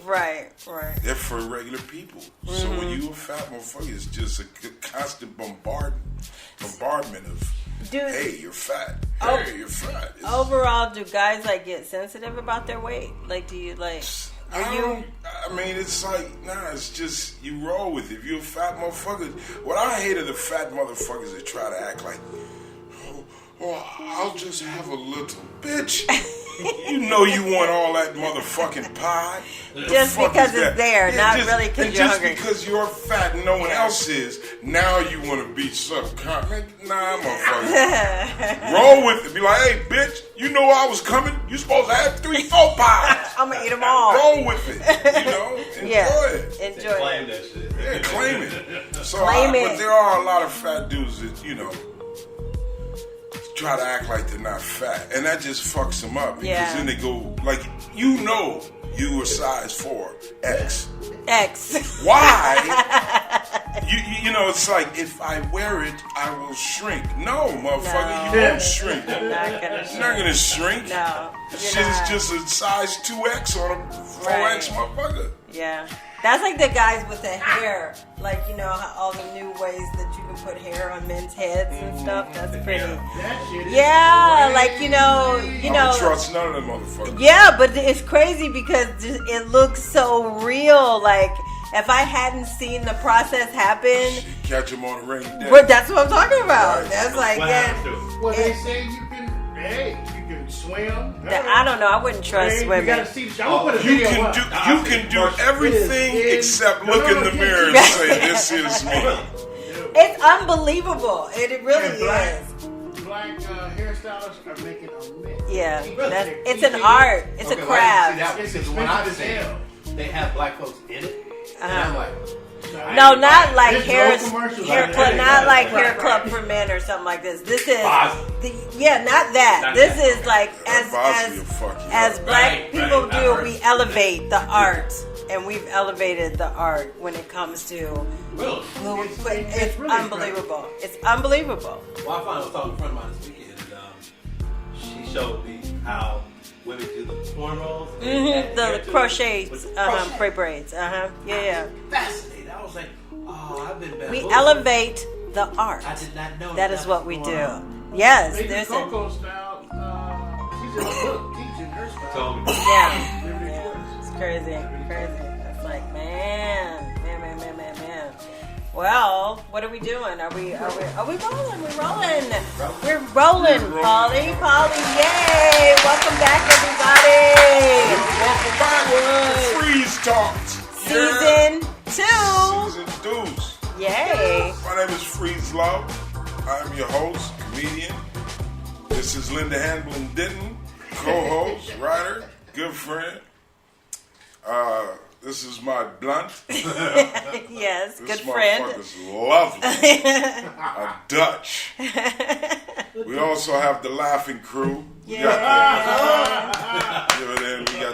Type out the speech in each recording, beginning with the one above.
Right. They're for regular people. So when you a fat motherfucker, it's just a constant bombardment of, Dude, hey, you're fat. Hey, you're fat. Overall, do guys like get sensitive about their weight? Like, do you like? I mean, it's like, nah, it's just, you roll with it. If you're a fat motherfucker, what I hate are the fat motherfuckers that try to act like, oh, I'll just have a little. Bitch, you know you want all that motherfucking pie. Just because it's there, not really because you're hungry. Just because you're fat and no one else is, now you want to be some comic. Nah, motherfucker. Roll with it. Be like, hey, bitch, you know I was coming. You supposed to have 3-4 pies. I'm going to eat them all. Roll with it. You know? Enjoy it. Enjoy claim it. that shit. Yeah, claim it. So, Claim it. But there are a lot of fat dudes that, you know, try to act like they're not fat, and that just fucks them up because then they go like, you know, you were size 4X. Why? you know, it's like, if I wear it, I will shrink. No, motherfucker, you won't shrink. You're not gonna shrink. No, shit is just a size 2X or a 4X motherfucker. Yeah. That's like the guys with the hair. Like, you know, how all the new ways that you can put hair on men's heads and stuff. That's pretty. That shit is like, you know. I don't trust none of them motherfuckers. Yeah, but it's crazy because it looks so real. Like, if I hadn't seen the process happen. Catch them on a rainy day. But that's what I'm talking about. Right. That's like, well, they say you can, you can swim. I don't know. I wouldn't trust swimming. You gotta see. I will put a video up. You can do everything except look in the mirror and say, "This is me." It's unbelievable. It really is. Black hairstylists are making a mess. Yeah, it's an art. It's a craft. It's when I was there, they have black folks in it, and I'm like. No, not like hair club, not like hair club for men or something like this. This is not that. This is like as black people do. We elevate the art, and we've elevated the art when it comes to. It's unbelievable. It's unbelievable. Well, I was talking to a friend of mine this weekend, and she showed me how women do the cornrows, the crochets, braids. Yeah. Fascinating. I was like, I've been better. We elevate the art. I did not know that is what we do. Yes, there's Coco style. She's in the book teaching her style. Yeah. It's crazy. It's like, man. Well, what are we doing? Are we rolling? We're rolling. We're rolling, Polly. Yay! Welcome back, everybody. Welcome back to FREEZTALKS. Season 2. Season 2. Yay. My name is Freeztalk. I'm your host, comedian. This is Linda Hamblin Denton, co-host, writer, good friend. This is my blunt. Yes, this good friend. This motherfucker's lovely. A Dutch. We also have the laughing crew. We got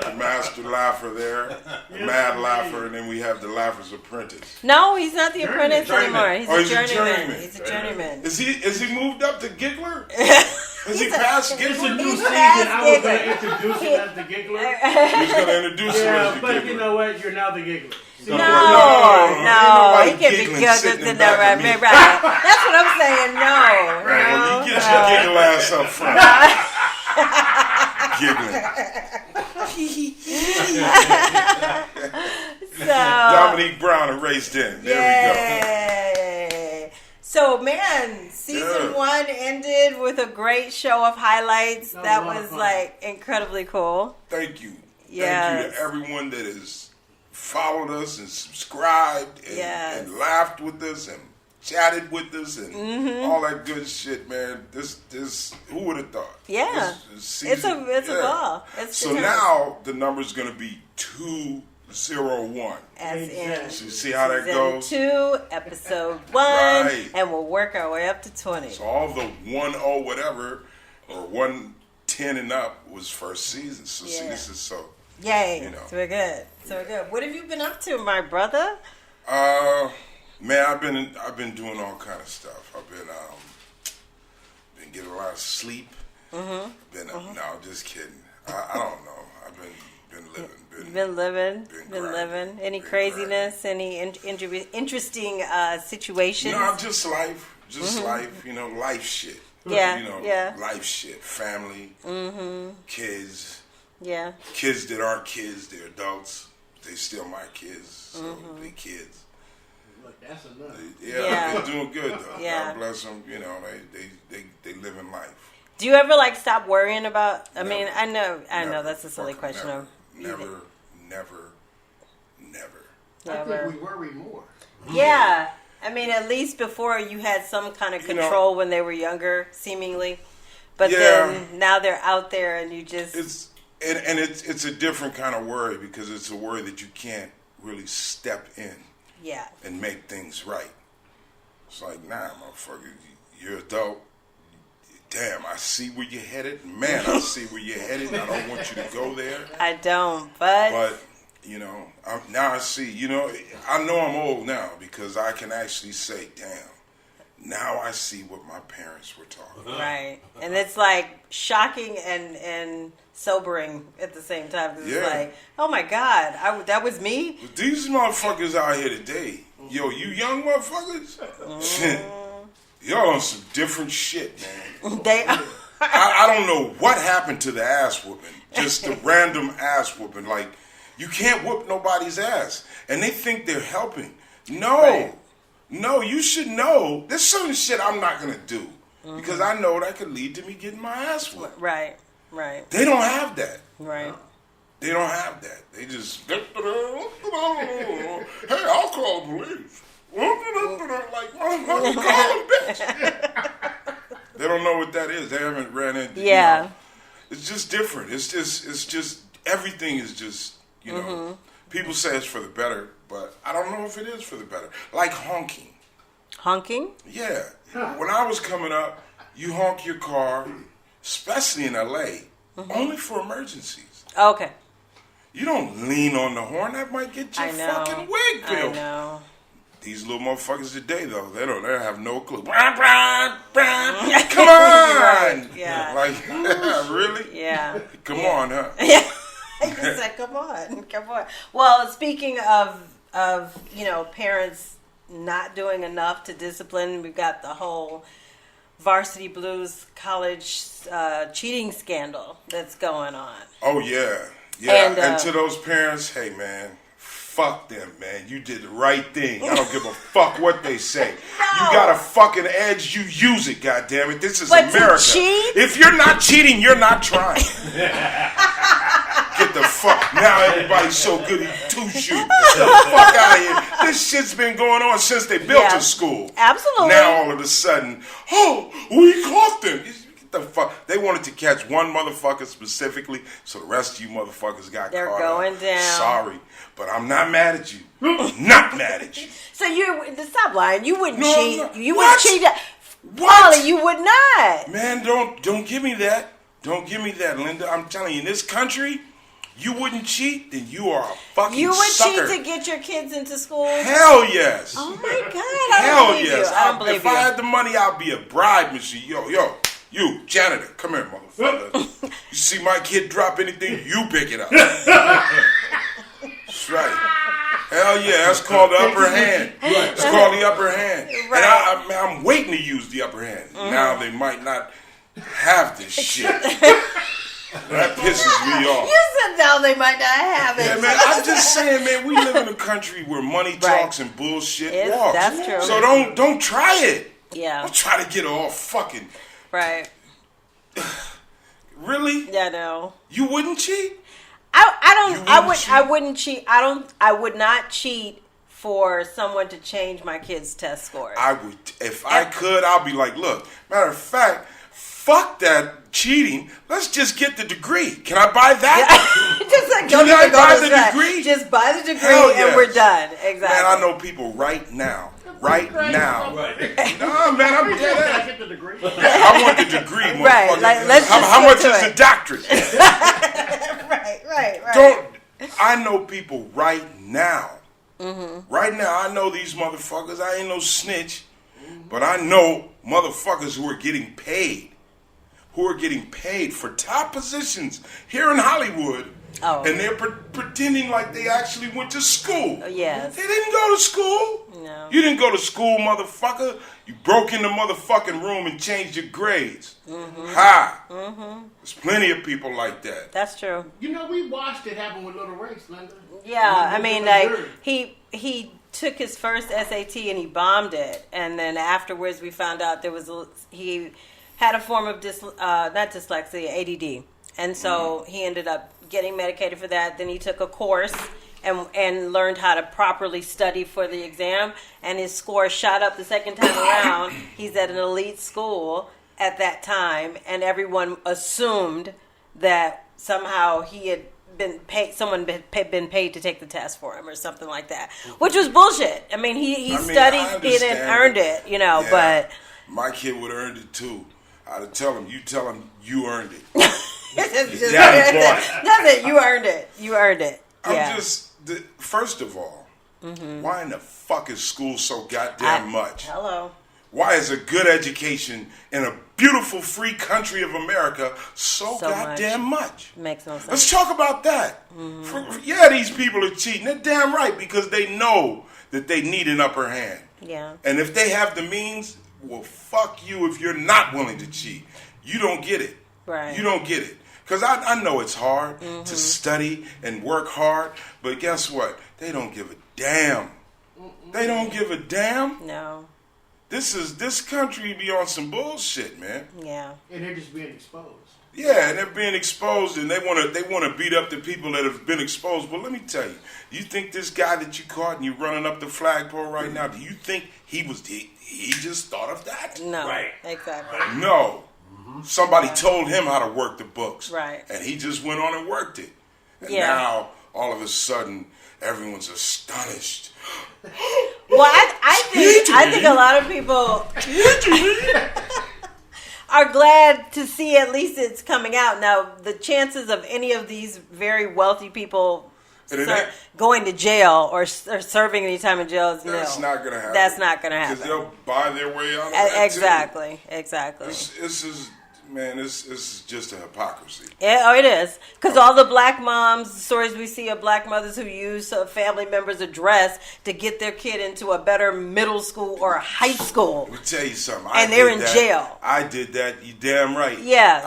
the master laugher there, the mad laugher, and then we have the laugher's apprentice. No, he's not the apprentice anymore. He's a journeyman. He's a journeyman. Is he moved up to giggler? Is he past giggler? It's a new season. I was going to introduce him as the giggler. He's going to introduce him as the giggler. But you know what? You're now the giggler. No, he can be giggling in there, right? That's what I'm saying. No. Well, you get your giggle ass up front. Giggling. Dominique Brown erased in. There we go. So, man, season 1 ended with a great show of highlights. That was like incredibly cool. Thank you. Yes. Thank you to everyone that has followed us and subscribed and laughed with us and chatted with us and all that good shit, man. This who would have thought? Yeah. It's a ball. So now the number's going to be 201. As in, so you see how that goes? 2, episode 1, right. And we'll work our way up to 20. So all the 10 whatever or 110 and up was first season. So see, this is so. Yay! You know. So we're good. What have you been up to, my brother? Man, I've been doing all kind of stuff. I've been getting a lot of sleep. No, just kidding. I don't know. I've been living. Been living. Any craziness? Any interesting situations? No, just life. Life. Life shit. Yeah. Life shit. Family. Kids. Yeah. Kids that aren't kids, they're adults. They still my kids, so they kids. Look, that's enough. They're doing good though. Yeah. God bless them. They live in life. Do you ever stop worrying about? I mean, I know that's a silly question. Never. I think we worry more. Yeah. I mean, at least before you had some kind of control when they were younger, seemingly. But then now they're out there and you just... It's a different kind of worry because it's a worry that you can't really step in and make things right. It's like, nah, motherfucker, you're adult. Damn, I see where you're headed. Man, I see where you're headed. I don't want you to go there. I don't, but now I see, I know I'm old now because I can actually say, damn, now I see what my parents were talking about. Right. And it's like shocking and sobering at the same time. It's like, oh my God, that was me? But these motherfuckers out here today, yo, you young motherfuckers, y'all on some different shit, man. They are. I don't know what happened to the ass whooping. Just the random ass whooping. Like, you can't whoop nobody's ass. And they think they're helping. No. Right. No, you should know. There's certain shit I'm not going to do. Because I know that could lead to me getting my ass whooped. Right. They don't have that. Right. They don't have that. They just, hey, I'll call the police. Like, motherfucker, call them, bitch. They don't know what that is. They haven't ran into. Yeah. It's just different. It's just everything is just, people say it's for the better, but I don't know if it is for the better. Like honking. Honking? Yeah. When I was coming up, you honk your car, especially in LA, only for emergencies. Okay. You don't lean on the horn. That might get your fucking wig peeled. I know. These little motherfuckers today, though, they have no clue. Come on! Yeah. Like, really? Yeah. Come on, huh? Yeah. I said, come on. Well, speaking of parents not doing enough to discipline, we've got the whole Varsity Blues college cheating scandal that's going on. Oh, yeah. Yeah. And to those parents, hey, man. Fuck them, man. You did the right thing. I don't give a fuck what they say. No. You got a fucking edge, you use it, goddammit. This is America. To cheat? If you're not cheating, you're not trying. Get the fuck. Now everybody's so good at two-shoot. Get the fuck out of here. This shit's been going on since they built a school. Absolutely. Now all of a sudden, we caught them. The fuck? They wanted to catch one motherfucker specifically, so the rest of you motherfuckers got They're caught going up. down. Sorry, but I'm not mad at you. Not mad at you. So stop lying. You wouldn't cheat. You what? wouldn't cheat. What? Polly, you would not. Man, don't give me that. Don't give me that, Linda. I'm telling you, in this country, you wouldn't cheat, then you are a fucking You would sucker. cheat to get your kids into school? Hell yes. Oh my God. I don't believe you. I don't believe if I had the money, I'd be a bride machine. Yo. You, janitor, come here, motherfucker. You see my kid drop anything, you pick it up. That's right. Hell yeah, that's called the upper hand. It's called the upper hand. Right. And I'm waiting to use the upper hand. Now they might not have this shit. That pisses me off. You said now they might not have it. Yeah, man, I'm just saying, man, we live in a country where money talks and bullshit walks. That's true. So don't try it. Yeah. Don't try to get all fucking... Right. Really? Yeah, no. You wouldn't cheat? I wouldn't cheat. I would not cheat for someone to change my kids' test scores. I would. If I could, I'll be like, look, matter of fact, fuck that cheating. Let's just get the degree. Can I buy that? Just like, Can I buy the degree? Just buy the degree yes. and we're done. Exactly. Man, I know people right now. No, man, I'm dead ass. Get the degree. Yeah, I want the degree, motherfucker. Right, like, let's just how much is it. the doctorate? Right. I know people right now. Mm-hmm. Right now, I know these motherfuckers. I ain't no snitch. But I know motherfuckers who are getting paid. Who are getting paid for top positions here in Hollywood. And they're pretending like they actually went to school. Yes. They didn't go to school. No. You didn't go to school, motherfucker. You broke in the motherfucking room and changed your grades. There's plenty of people like that. That's true. You know, we watched it happen with Little Race, Linda. Yeah, I mean, like, he took his first SAT and he bombed it. And then afterwards we found out he had a form of, not dyslexia, ADD. And so he ended up getting medicated for that. Then he took a course and learned how to properly study for the exam. And his score shot up the second time around. He's at an elite school at that time. And everyone assumed that somehow he had been paid, someone had been paid to take the test for him or something like that. Which was bullshit. I mean, he studied it and earned it, you know, but... My kid would have earned it too. I'd tell him you earned it. That's it. You earned it. You earned it. Yeah. First of all, why in the fuck is school so goddamn much? Hello. Why is a good education in a beautiful free country of America so goddamn much? Makes no sense. Let's talk about that. These people are cheating. They're damn right because they know that they need an upper hand. Yeah. And if they have the means, well, fuck you if you're not willing to cheat. You don't get it. Right. You don't get it. Because I know it's hard to study and work hard, but guess what? They don't give a damn. They don't give a damn. No. This country be on some bullshit, man. Yeah. And they're just being exposed. Yeah, and they're being exposed, and they want to beat up the people that have been exposed. Well, let me tell you, you think this guy that you caught and you're running up the flagpole right now, do you think he just thought of that? No. Right. Exactly. No. Somebody told him how to work the books. Right. And he just went on and worked it. And now, all of a sudden, everyone's astonished. Well, I think a lot of people are glad to see at least it's coming out. Now, the chances of any of these very wealthy people going to jail or serving any time in jail is nil. That's not going to happen. That's not going to happen. Because they'll buy their way out of that Exactly. too. Exactly. This is just a hypocrisy. It is. Because all the black moms, stories we see of black mothers who use a family member's address to get their kid into a better middle school or high school. Let me tell you something. And they're in jail. I did that. You damn right. Yes.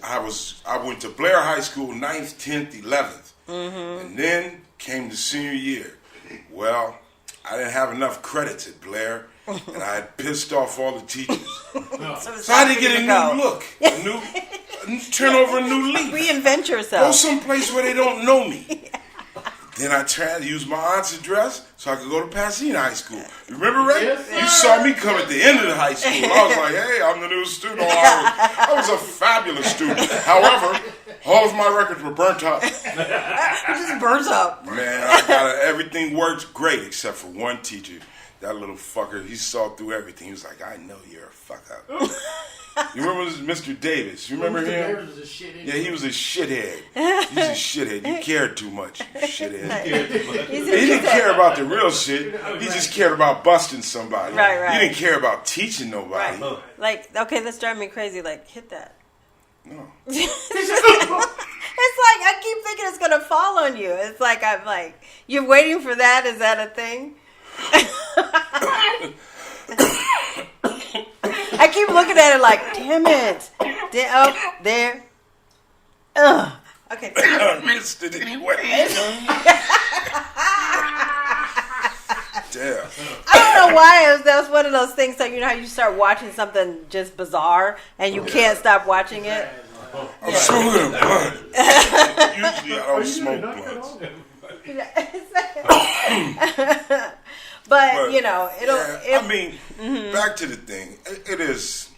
I went to Blair High School 9th, 10th, 11th. And then came the senior year. Well, I didn't have enough credits at Blair. And I had pissed off all the teachers. So I had to get a new look. Turn over a new leaf. Reinvent yourself. Go someplace where they don't know me. Then I tried to use my aunt's address so I could go to Pasadena High School. Remember, Ray? Yes, You saw me come at the end of the high school. I was like, hey, I'm the new student. I was a fabulous student. However, all of my records were burnt up. It just burns up. Man, everything worked great except for one teacher. That little fucker, he saw through everything. He was like, I know you're a fuck up. You remember Mr. Davis? You remember him? Davis was a shithead. Yeah, he was a shithead. He's a shithead. You cared too much, you shithead. He didn't care about the real shit. He just cared about busting somebody. Right. He didn't care about teaching nobody. Right. Like, okay, that's driving me crazy. Like, hit that. No. It's like, I keep thinking it's going to fall on you. It's like, I'm like, you're waiting for that? Is that a thing? I keep looking at it like, damn it. There. Ugh. Okay. I missed it anyway. Damn. I don't know why that was one of those things. So you know how you start watching something just bizarre and you can't stop watching it. I'm smoking a blunt. Usually I don't smoke blunts. But you know, back to the thing. It is.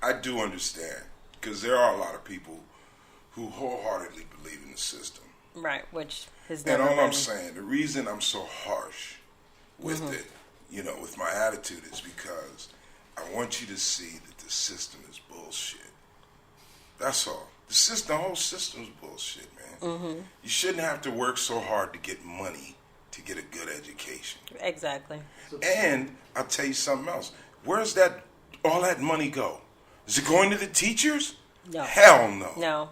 I do understand because there are a lot of people who wholeheartedly believe in the system. Right, which is. And all I'm saying, the reason I'm so harsh with it, with my attitude, is because I want you to see that the system is bullshit. That's all. The whole system is bullshit, man. You shouldn't have to work so hard to get money to get a good education. Exactly. And I'll tell you something else. Where's all that money go? Is it going to the teachers? No. Hell no. No.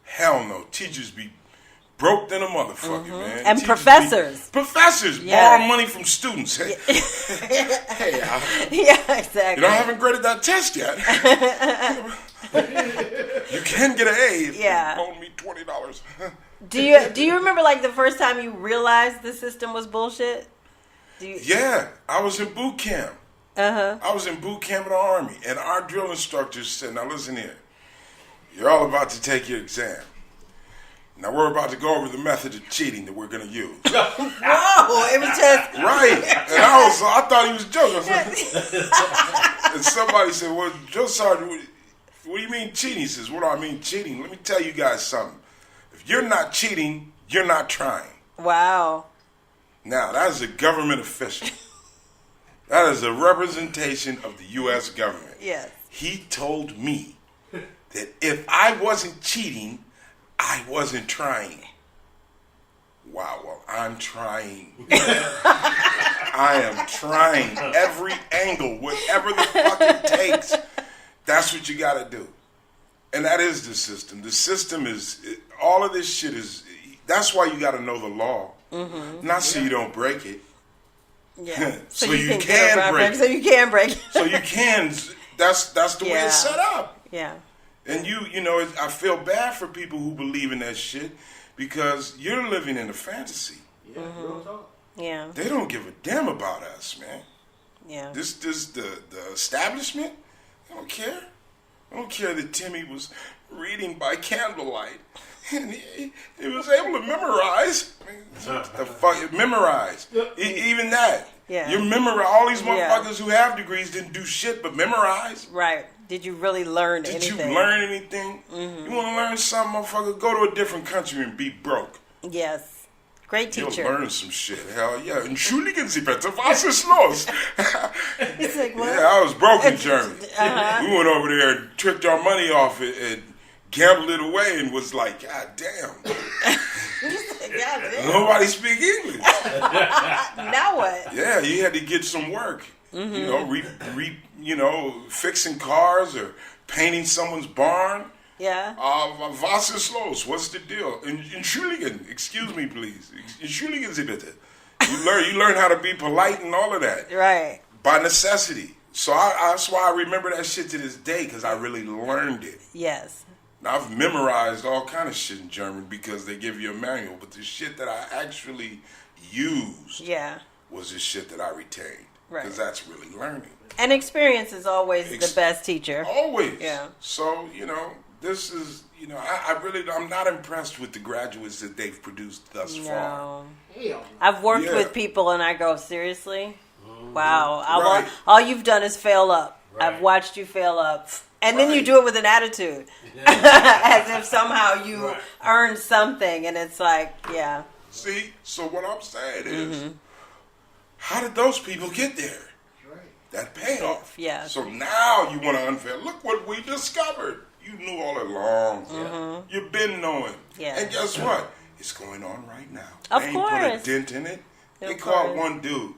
Hell no. Teachers be broke than a motherfucker, man. And professors. Professors borrow money from students. Hey, yeah, exactly. I haven't graded that test yet. You can get an A if you loan me $20. Do you remember like the first time you realized the system was bullshit? Yeah, I was in boot camp. I was in boot camp in the Army, and our drill instructors said, "Now listen here, you're all about to take your exam. Now we're about to go over the method of cheating that we're going to use." Whoa, it was just right, and I thought he was joking. And somebody said, "Well, Drill Sergeant, what do you mean cheating?" He says, "What do I mean cheating? Let me tell you guys something. If you're not cheating, you're not trying." Wow. Now, that is a government official. That is a representation of the U.S. government. Yes. He told me that if I wasn't cheating, I wasn't trying. Wow, well, I'm trying. I am trying every angle, whatever the fuck it takes. That's what you got to do. And that is the system. The system is, all of this shit is, that's why you got to know the law. Not so you don't break it. Yeah. so you can break it. So you can break it. So you can, that's the way it's set up. Yeah. And you know, I feel bad for people who believe in that shit because you're living in a fantasy. Yeah, real talk. Yeah. They don't give a damn about us, man. Yeah. This the establishment, they don't care. I don't care that Timmy was reading by candlelight and he was able to memorize. The fuck, memorize. Even that. Yeah. You memorize. All these motherfuckers who have degrees didn't do shit but memorize. Right. Did you really learn anything? Did you learn anything? You want to learn something, motherfucker? Go to a different country and be broke. Yes. Great teacher. You'll learn some shit. Hell yeah. Entschuldigen Sie bitte, was ist los? He's like, what? Yeah, I was broke in Germany. We went over there and tricked our money off it and gambled it away and was like, God damn. God damn. Nobody speak English. Now what? Yeah, you had to get some work. You know, fixing cars or painting someone's barn. Yeah. Was ist los? What's the deal? Entschuldigen, excuse me, please. Entschuldigen Sie bitte. You learn how to be polite and all of that. Right. By necessity. So that's why I remember that shit to this day, because I really learned it. Yes. Now, I've memorized all kind of shit in German because they give you a manual, but the shit that I actually used was the shit that I retained. Right. Because that's really learning. And experience is always the best teacher. Always. Yeah. So, you know, this is, you know, I'm not impressed with the graduates that they've produced thus far. Hell. I've worked with people and I go, seriously? Wow. All you've done is fail up. Right. I've watched you fail up. And then you do it with an attitude. As if somehow you earned something. And it's like, See, so what I'm saying is, how did those people get there? That payoff. Yeah. So now you want to unveil. Look what we discovered. You knew all along. You've been knowing. Yeah. And guess what? It's going on right now. Of they course. Ain't put a dent in it. They caught one dude.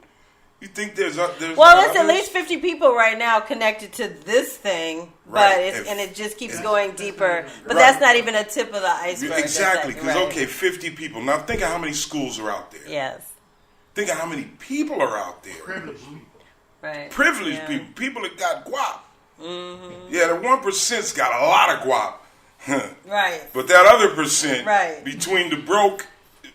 You think there's well, there's at least 50 people right now connected to this thing, but it just keeps going deeper. But that's not even a tip of the iceberg. Exactly, because 50 people. Now think of how many schools are out there. Yes. Think of how many people are out there. Privileged. Right. Privileged people. People that got guap. Yeah, the 1%'s got a lot of guap. Right. But that other percent, between the broke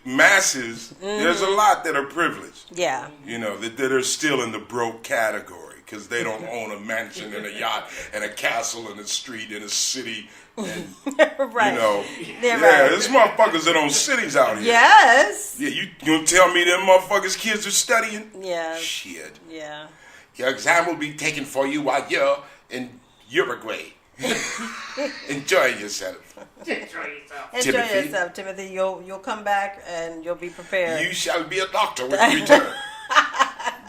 masses, there's a lot that are privileged. Yeah. You know, that are still in the broke category because they don't own a mansion and a yacht and a castle and a street and a city. And, you know, there's motherfuckers that own cities out here. Yes. Yeah, you gonna tell me them motherfuckers' kids are studying? Yeah. Shit. Yeah. Your exam will be taken for you while you're in Uruguay. Enjoy yourself. Enjoy yourself, Timothy. You'll come back and you'll be prepared. You shall be a doctor when you return.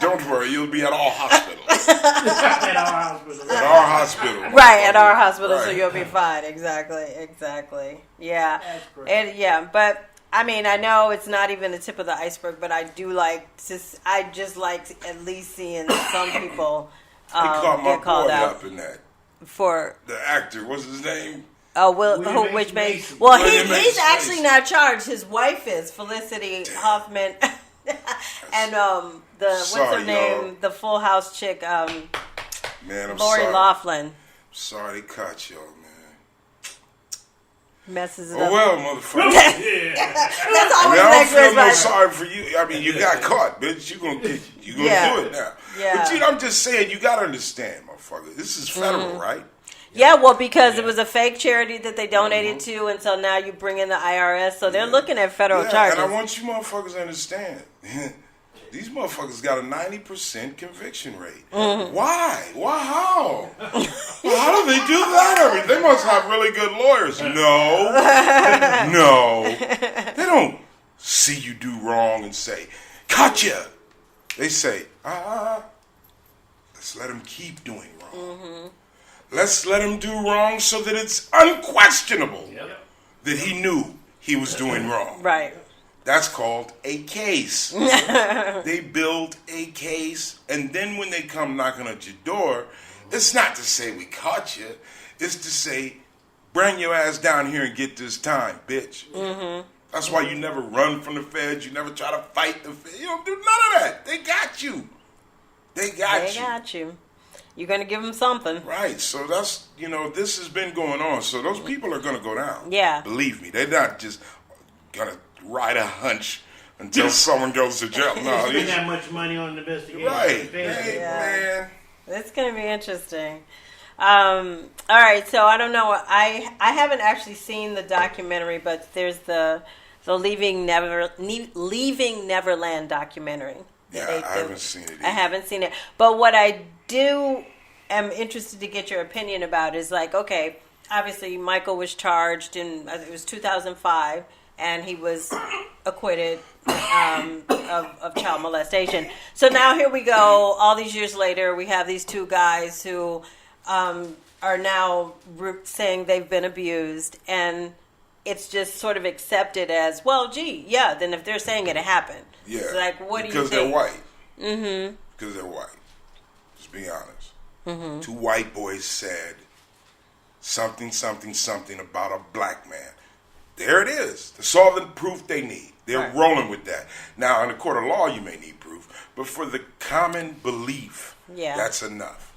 Don't worry, you'll be at our hospital. At our hospital. At our hospital. Right, at our hospital, so you'll be fine. Exactly. Yeah. That's great. And but I mean, I know it's not even the tip of the iceberg, but I do I just like at least seeing some people They caught my get called boy out up in that. for The actor, what's his name? Oh, which Mason? Well, he's actually not charged. His wife is Felicity Huffman, and what's her name? Y'all. The Full House chick, man, I'm Lori sorry. Loughlin. Sorry they caught y'all, man. Messes it up. Well, motherfucker. That's always I don't feel no right. sorry for you. I mean, you got caught, bitch. You gonna do it now. Yeah. But I'm just saying, you gotta understand, motherfucker. This is federal, right? Yeah, well, because it was a fake charity that they donated to, and so now you bring in the IRS, so they're looking at federal charges. And I want you motherfuckers to understand, these motherfuckers got a 90% conviction rate. Mm-hmm. Why? How? Well, how do they do that? They must have really good lawyers. No. They don't see you do wrong and say, "Gotcha." They say, let's let him keep doing wrong. Mm-hmm. Let's let him do wrong so that it's unquestionable that he knew he was doing wrong. Right. That's called a case. They build a case, and then when they come knocking at your door, it's not to say we caught you. It's to say, bring your ass down here and get this time, bitch. Mm-hmm. That's why you never run from the feds. You never try to fight the feds. You don't do none of that. They got you. They got you. You're going to give them something. Right. So that's, this has been going on. So those people are going to go down. Yeah. Believe me. They're not just going to ride a hunch until someone goes to jail. No. Spend that much money on the investigation. Right. Hey, man. It's going to be interesting. All right. So I don't know. I haven't actually seen the documentary, but there's the Leaving Neverland documentary. Yeah, I haven't seen it either. I haven't seen it. But what I am interested to get your opinion about is okay, obviously Michael was charged in, it was 2005, and he was acquitted of child molestation. So now here we go, all these years later, we have these two guys who are now saying they've been abused, and it's just sort of accepted as, well, gee, yeah, then if they're saying it happened. Yeah. It's what do you think? Because they're white. Mm-hmm. Because they're white. Just be honest. Mm-hmm. Two white boys said something about a black man. There it is. That's all the proof they need. They're rolling with that. Now, in the court of law, you may need proof, but for the common belief, that's enough.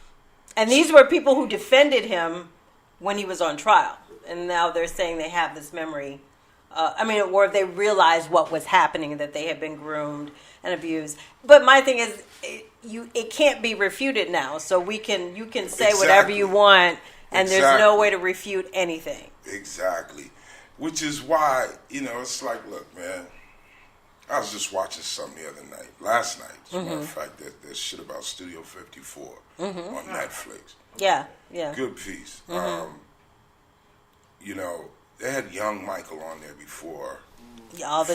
And these were people who defended him when he was on trial. And now they're saying they have this memory. Or they realized what was happening, that they had been groomed and abused. But my thing is, it can't be refuted now. So you can say whatever you want, and there's no way to refute anything. Exactly. Which is why, it's like, look, man, I was just watching something the other night, last night, as a matter of fact, that shit about Studio 54 on Netflix. Yeah. Good piece. Mm-hmm. They had young Michael on there before he had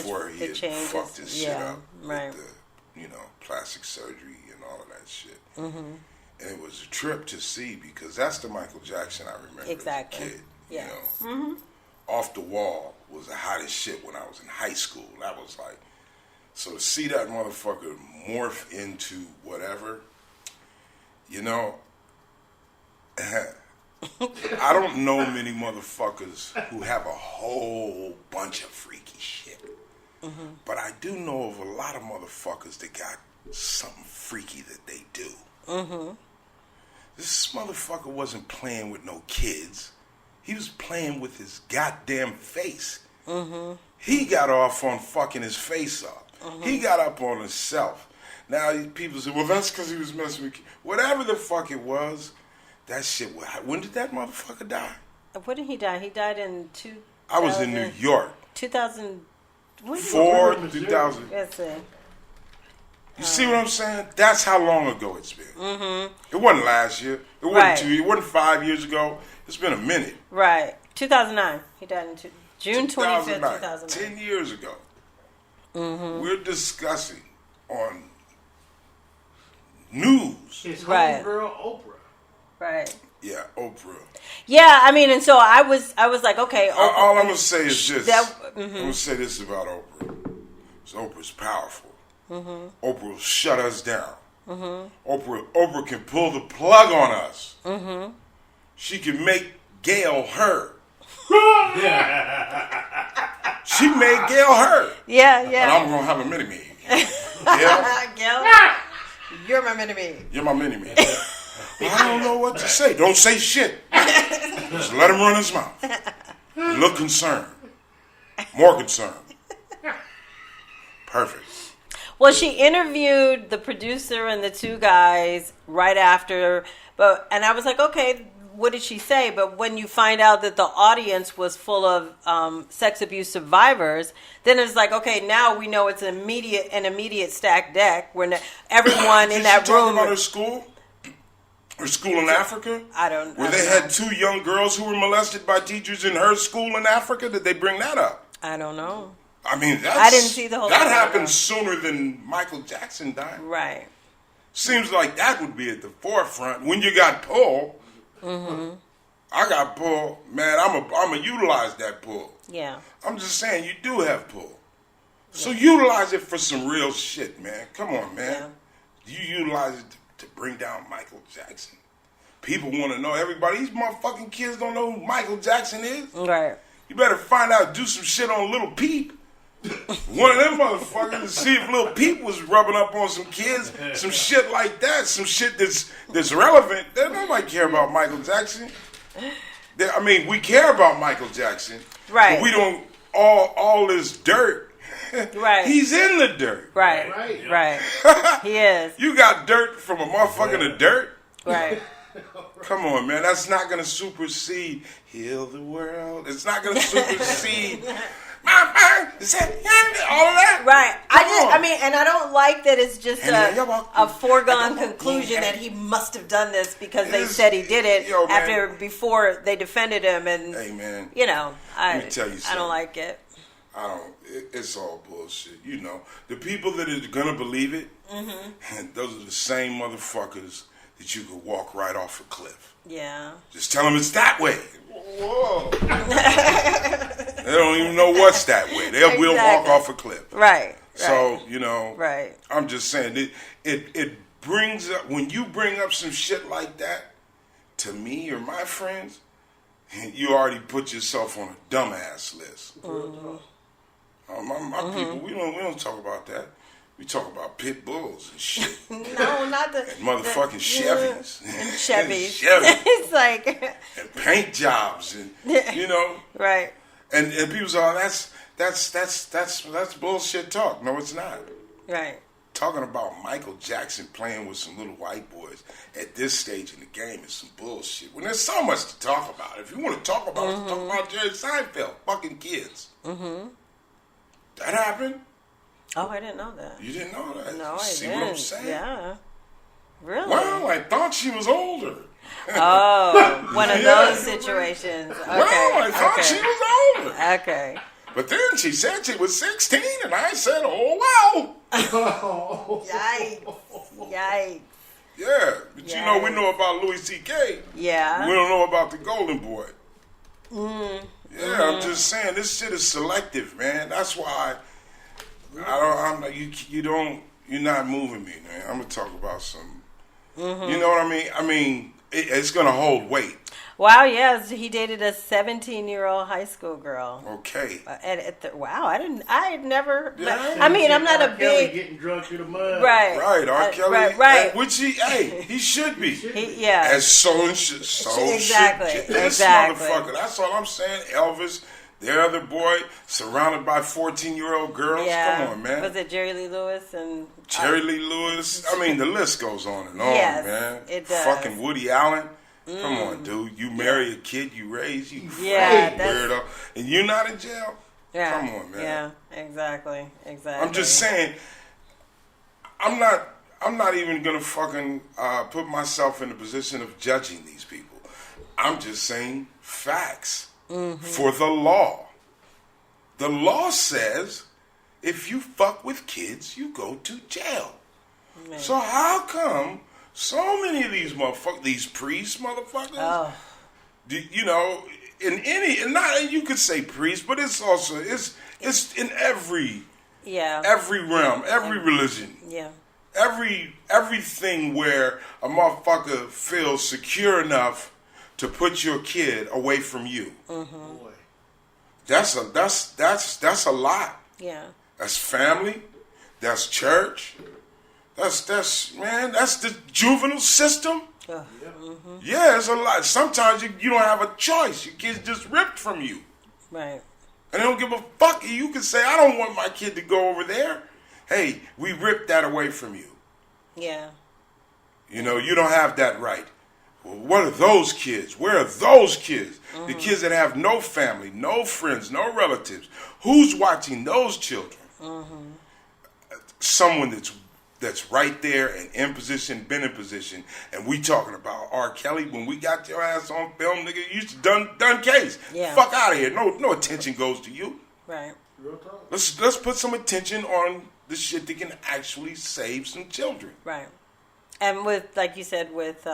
fucked his shit up with the, plastic surgery and all of that shit. Mm-hmm. And it was a trip to see, because that's the Michael Jackson I remember as a kid. Yeah. Mm-hmm. Off the Wall was the hottest shit when I was in high school. That was like, so to see that motherfucker morph into whatever, I don't know many motherfuckers who have a whole bunch of freaky shit. Mm-hmm. But I do know of a lot of motherfuckers that got something freaky that they do. Mm-hmm. This motherfucker wasn't playing with no kids. He was playing with his goddamn face. Mm-hmm. He got off on fucking his face up. Mm-hmm. He got up on himself. Now people say, well, that's because he was messing with kids. Whatever the fuck it was, that shit. When did that motherfucker die? When did he die? He died in 2000. I was in New York. 2004, 2000. Let's see. You see what I'm saying? That's how long ago it's been. Mm-hmm. It wasn't last year. It wasn't 2 years. It wasn't 5 years ago. It's been a minute. Right. 2009. He died in June 25th, 2009. 10 years ago. Mm-hmm. We're discussing on news. His homegirl, Oprah. Right. Yeah, Oprah. Yeah, and so I was like, okay, Oprah. All I'm going to say is this. I'm going to say this about Oprah. Oprah's powerful. Mm-hmm. Oprah will shut us down. Mm-hmm. Oprah can pull the plug on us. Mm-hmm. She can make Gayle her. She made Gayle hurt. Yeah. And I'm going to have a mini-me. Gayle, you're my mini-me. You're my mini-me. I don't know what to say. Don't say shit. Just let him run his mouth. Look concerned. More concerned. Perfect. Well, she interviewed the producer and the two guys right after, and I was like, okay, what did she say? But when you find out that the audience was full of sex abuse survivors, then it's like, okay, now we know it's an immediate stacked deck where everyone in that room. Talking about her school? Her school in Africa? I don't know. Where they had 2 young girls who were molested by teachers in her school in Africa? Did they bring that up? I don't know. I mean, I didn't see the whole that thing. happened sooner than Michael Jackson died. Right. Seems like that would be at the forefront. When you got pull, I got pull. Man, I'm a utilize that pull. Yeah. I'm just saying, you do have pull. So utilize it for some real shit, man. Come on, man. You utilize it to bring down Michael Jackson. People want to know. Everybody, these motherfucking kids don't know who Michael Jackson is. Right. You better find out, do some shit on Little Peep. One of them motherfuckers to see if Little Peep was rubbing up on some kids, some shit like that, some shit that's relevant. Nobody care about Michael Jackson. I mean, we care about Michael Jackson, right? But we don't all this dirt. Right. He's in the dirt. Right. He is. You got dirt from a motherfucker in the dirt. Right. Come on, man. That's not gonna supersede Heal the World. It's not gonna supersede. All of that. Right. I mean, and I don't like that it's just a foregone conclusion that he must have done this because they said he did it before they defended him. And, hey, man. You know, let me tell you something. I don't like it. It's all bullshit. You know, the people that are going to believe it, those are the same motherfuckers that you could walk right off a cliff. Yeah. Just tell them it's that way. Whoa. They don't even know what's that way. They will walk off a cliff. Right. So, you know, right. I'm just saying, it brings up, when you bring up some shit like that to me or my friends, you already put yourself on a dumbass list. My people, we don't talk about that. We talk about pit bulls and shit. No, not the... And motherfucking Chevys. And Chevys. It's like... And paint jobs and, you know. Right. And people say, oh, that's bullshit talk. No, it's not. Right. Talking about Michael Jackson playing with some little white boys at this stage in the game is some bullshit. When there's so much to talk about. If you want to talk about it, talk about Jerry Seinfeld. Fucking kids. That happened. Oh, I didn't know that. You didn't know that? No, See didn't. what I'm saying? Yeah. Really? Well, I thought she was older. Oh, one of those situations. Okay. Well, I thought she was older. Okay. But then she said she was 16, and I said, oh, well. Yikes. Yeah, but you know, we know about Louis C.K. Yeah. We don't know about the Golden Boy. Yeah, I'm just saying, this shit is selective, man. That's why you're not moving me, man. I'm gonna talk about some. You know what I mean? I mean, it's gonna hold weight. Wow, yes, he dated a 17-year-old high school girl. Okay. Wow, I had never. Yeah. I mean, I'm not a big getting drunk through the mud. Right. Right, R. Kelly. Right. Which he should be. Yeah. As so should. Exactly. This motherfucker. That's all I'm saying. Elvis, the other boy, surrounded by 14-year-old girls. Yeah. Come on, man. Was it Jerry Lee Lewis and Jerry Lee Lewis? I mean, the list goes on and on, yes, man. It does. Fucking Woody Allen. Come on, dude. You marry a kid you raise, you weirdo, and you're not in jail. Yeah. Come on, man. Yeah, exactly. I'm just saying. I'm not even gonna fucking put myself in the position of judging these people. I'm just saying facts for the law. The law says if you fuck with kids, you go to jail. Man. So how come so many of these motherfuckers, these priests motherfuckers, you know, and you could say priests, but it's also, it's in every realm, every religion. Yeah. Everything where a motherfucker feels secure enough to put your kid away from you. Mm-hmm. That's a lot. Yeah. That's family. That's church. That's the juvenile system. Mm-hmm. Yeah, it's a lot. Sometimes you don't have a choice. Your kid's just ripped from you. Right. And they don't give a fuck. You can say, I don't want my kid to go over there. Hey, we ripped that away from you. Yeah. You know, you don't have that right. Well, what are those kids? Where are those kids? Mm-hmm. The kids that have no family, no friends, no relatives. Who's watching those children? Mm-hmm. Someone that's right there and in position, been in position. And we talking about R. Kelly. When we got your ass on film, nigga, you done case. Yeah. Fuck out of here. No attention goes to you. Right. Real talk. Let's put some attention on the shit that can actually save some children. Right. And with, like you said, with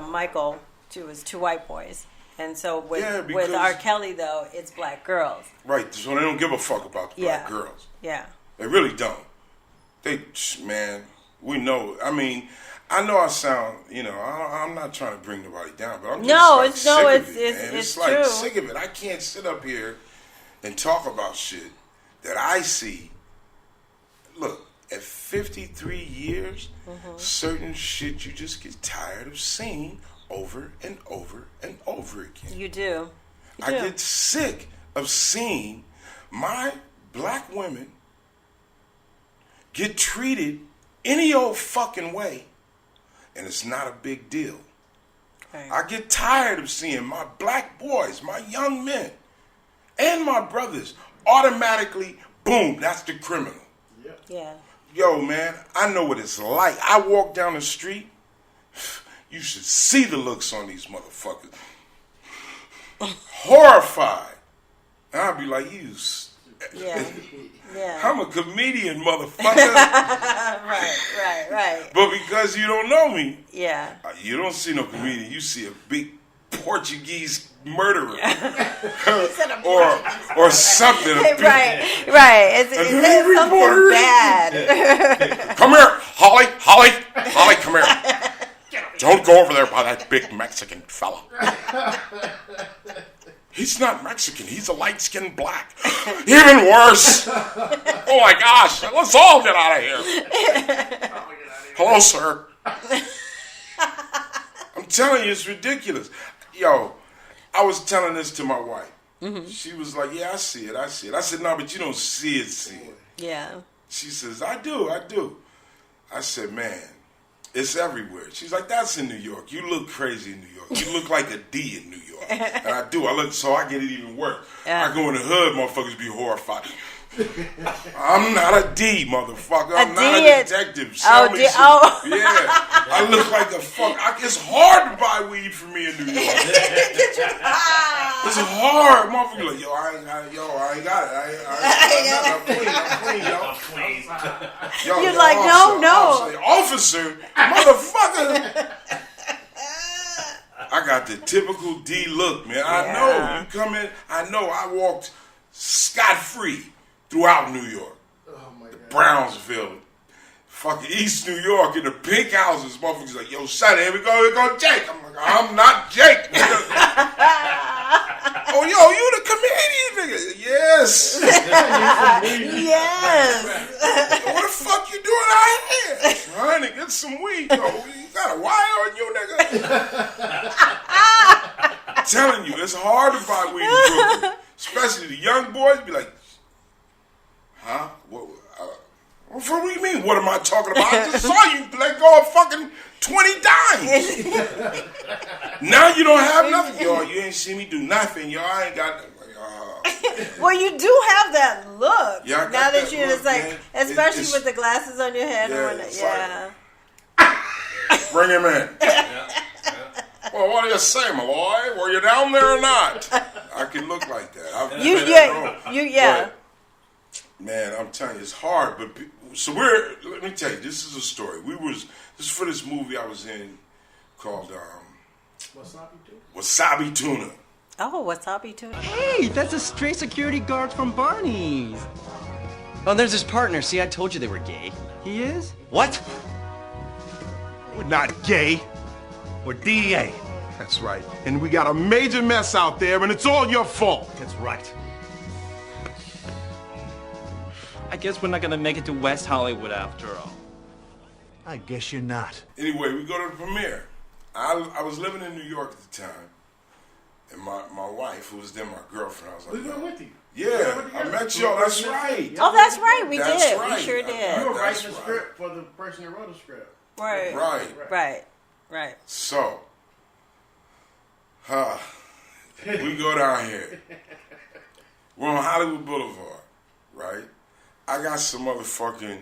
Michael, it was 2 white boys. And so with R. Kelly, though, it's black girls. Right. So they don't give a fuck about the black girls. Yeah. They really don't. We know. I mean, I know I sound, I'm not trying to bring nobody down, but I'm just sick of it, man. It's like true. Sick of it. I can't sit up here and talk about shit that I see. Look, at 53 years, certain shit you just get tired of seeing over and over and over again. You do. I get sick of seeing my black women get treated any old fucking way, and it's not a big deal. Right. I get tired of seeing my black boys, my young men, and my brothers automatically, boom, that's the criminal. Yeah. Yo, man, I know what it's like. I walk down the street, you should see the looks on these motherfuckers. Horrified. And I'll be like, Yeah. I'm a comedian, motherfucker. Right. But because you don't know me, you don't see no comedian. You see a big Portuguese murderer, or something. Right. It's something bad. Come here, Holly, come here. Don't go over there by that big Mexican fella. He's not Mexican. He's a light-skinned black. Even worse. Oh, my gosh. Let's all get out of here. Hello, sir. I'm telling you, it's ridiculous. Yo, I was telling this to my wife. Mm-hmm. She was like, yeah, I see it. I said, no, but you don't see it. Yeah. She says, I do. I said, man, it's everywhere. She's like, that's in New York. You look crazy in New York. You look like a D in New York. And I do. So I get it even worse. Yeah. I go in the hood, motherfuckers be horrified. I'm not a D, motherfucker. I'm not a detective. Yeah. I look like a fuck. It's hard to buy weed for me in New York. It's hard. Motherfucker like, I ain't got it. I'm clean, yo. You're like, no. Officer, motherfucker. I got the typical D look, man. I know. You come in, I know I walked scot-free throughout New York. Oh my God. Brownsville, fucking East New York, in the pink houses. Motherfuckers like, yo, son, here we go Jake. I'm like, I'm not Jake. Oh, yo, you the comedian, nigga. Yes. Yes. What the fuck you doing out here? Trying to get some weed, yo. You got a wire on you, nigga. I'm telling you, it's hard to buy weed in Brooklyn. Especially the young boys be like, huh? What do you mean? What am I talking about? I just saw you let go of fucking 20 dimes. Now you don't have nothing. Yo, you ain't see me do nothing. Yo, I ain't got nothing. Well, you do have that look. Yeah, I got now that that you're look, just like, man. especially with the glasses on your head. Bring him in. Well, what do you say, Malloy? Were you down there or not? I can look like that. But, man, I'm telling you, it's hard. But let me tell you, this is a story. This is for this movie I was in called Wasabi Tuna. Oh, Wasabi Tuna. Hey, that's a stray security guard from Barney's. Oh, there's his partner. See, I told you they were gay. He is? What? We're not gay. or DEA. That's right. And we got a major mess out there, and it's all your fault. That's right. I guess we're not gonna make it to West Hollywood after all. I guess you're not. Anyway, we go to the premiere. I was living in New York at the time, and my wife, who was then my girlfriend, I was like, We went with you. Yeah, I met y'all. That's right. Oh, that's right. We That's did. right. We sure did. You were That's writing the right. script for the person that wrote the script. Right. So, we go down here. We're on Hollywood Boulevard, right? I got some motherfucking...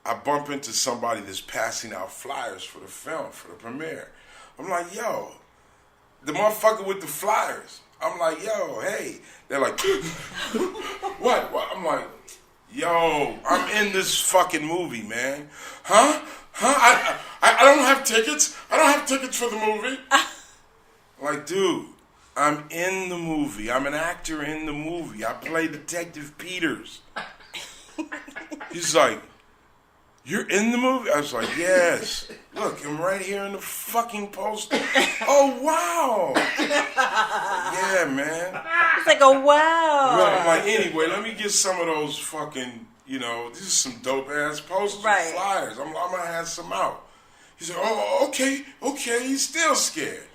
I bump into somebody that's passing out flyers for the film, for the premiere. I'm like, yo, the motherfucker with the flyers. I'm like, yo, hey. They're like, what? I'm like, yo, I'm in this fucking movie, man. Huh? I don't have tickets. I don't have tickets for the movie. Like, dude, I'm in the movie. I'm an actor in the movie. I play Detective Peters. He's like, you're in the movie? I was like, yes. Look, I'm right here in the fucking poster. Oh, wow. Yeah, man. It's like, oh, wow. Well, I'm like, anyway, let me get some of those fucking, these are some dope-ass posters and flyers. I'm going to have some out. He said, oh, okay. He's still scared.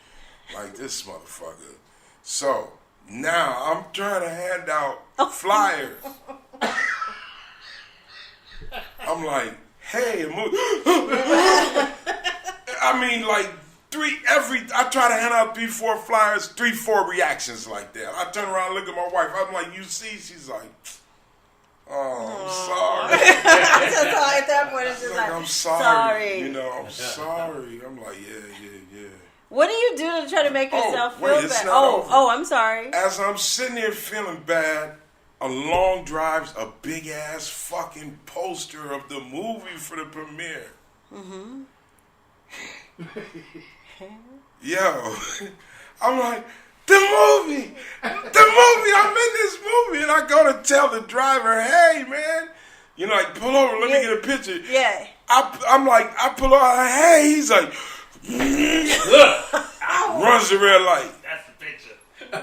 Like, this motherfucker. So, now I'm trying to hand out flyers. I'm like, hey, I mean, like, I try to hand out 3-4 flyers, 3-4 reactions like that. I turn around and look at my wife. I'm like, you see? She's like, oh, I'm sorry. So at that point, it's just like, I'm sorry. I'm sorry. I'm like, yeah. What do you do to try to make yourself feel bad? I'm sorry. As I'm sitting there feeling bad, along drives a big ass fucking poster of the movie for the premiere. Mm-hmm. Yo, I'm like, the movie, I'm in this movie. And I go to tell the driver, hey man, like, pull over, let me get a picture. Yeah. I'm like, I pull over, hey, he's like, runs the red light. That's the picture.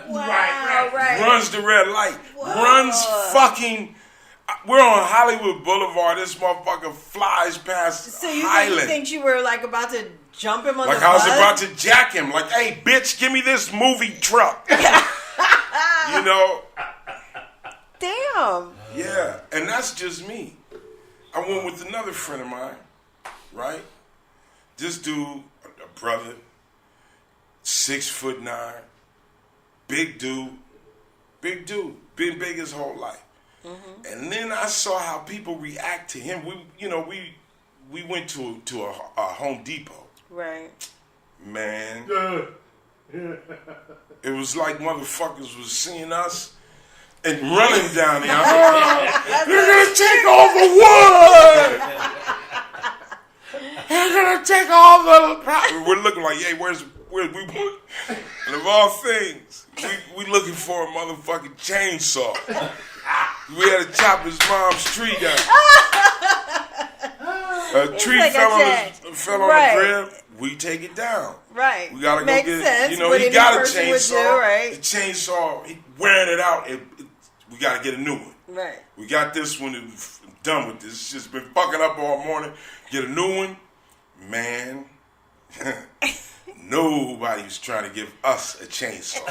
Wow, right. Runs the red light. Whoa. Runs fucking... We're on Hollywood Boulevard. This motherfucker flies past Highland. So you think you were like about to jump him on the bus? Like I was about to jack him. Like, hey, bitch, give me this movie truck. Damn. Yeah, and that's just me. I went with another friend of mine, right? This dude, a brother, 6'9", big dude, been big his whole life. Mm-hmm. And then I saw how people react to him. We went to a Home Depot. Right. Man. It was like motherfuckers was seeing us and running down there. They're gonna take all the wood. They're gonna take all the property. We're looking like, hey, where's we? And of all things, we looking for a motherfucking chainsaw. We had to chop his mom's tree down. A tree fell on the crib. We take it down. Right. We gotta Makes go get sense. he got a chainsaw. Do, right? The chainsaw, he wearing it out. We gotta get a new one. Right. We got this one. Done with this. It's just been fucking up all morning. Get a new one, man. Nobody's trying to give us a chainsaw.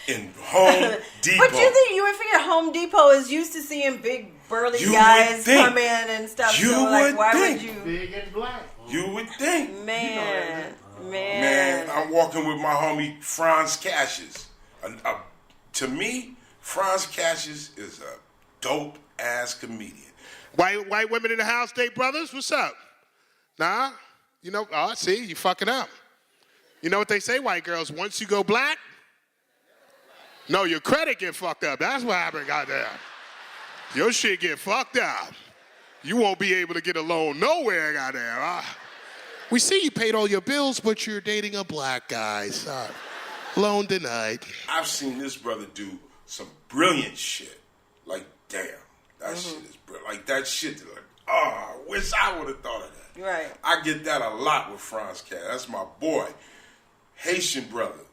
In Home Depot. But you would figure Home Depot is used to seeing big burly guys come in and stuff. Would you? Big and black. You would think. Man. I'm walking with my homie Franz Cassius. To me, Franz Cassius is a dope ass comedian. White women in the house, State Brothers, what's up? Nah, see, you fucking up. You know what they say, white girls, once you go black, no, your credit get fucked up. That's what happened, goddamn. Your shit get fucked up. You won't be able to get a loan nowhere, goddamn. We see you paid all your bills, but you're dating a black guy. Sorry. Loan denied. I've seen this brother do some brilliant shit. Like, damn, that shit is brilliant. Like, that shit, like, Oh, I wish I would have thought of that. Right. I get that a lot with Franz Cat. That's my boy. Haitian brother.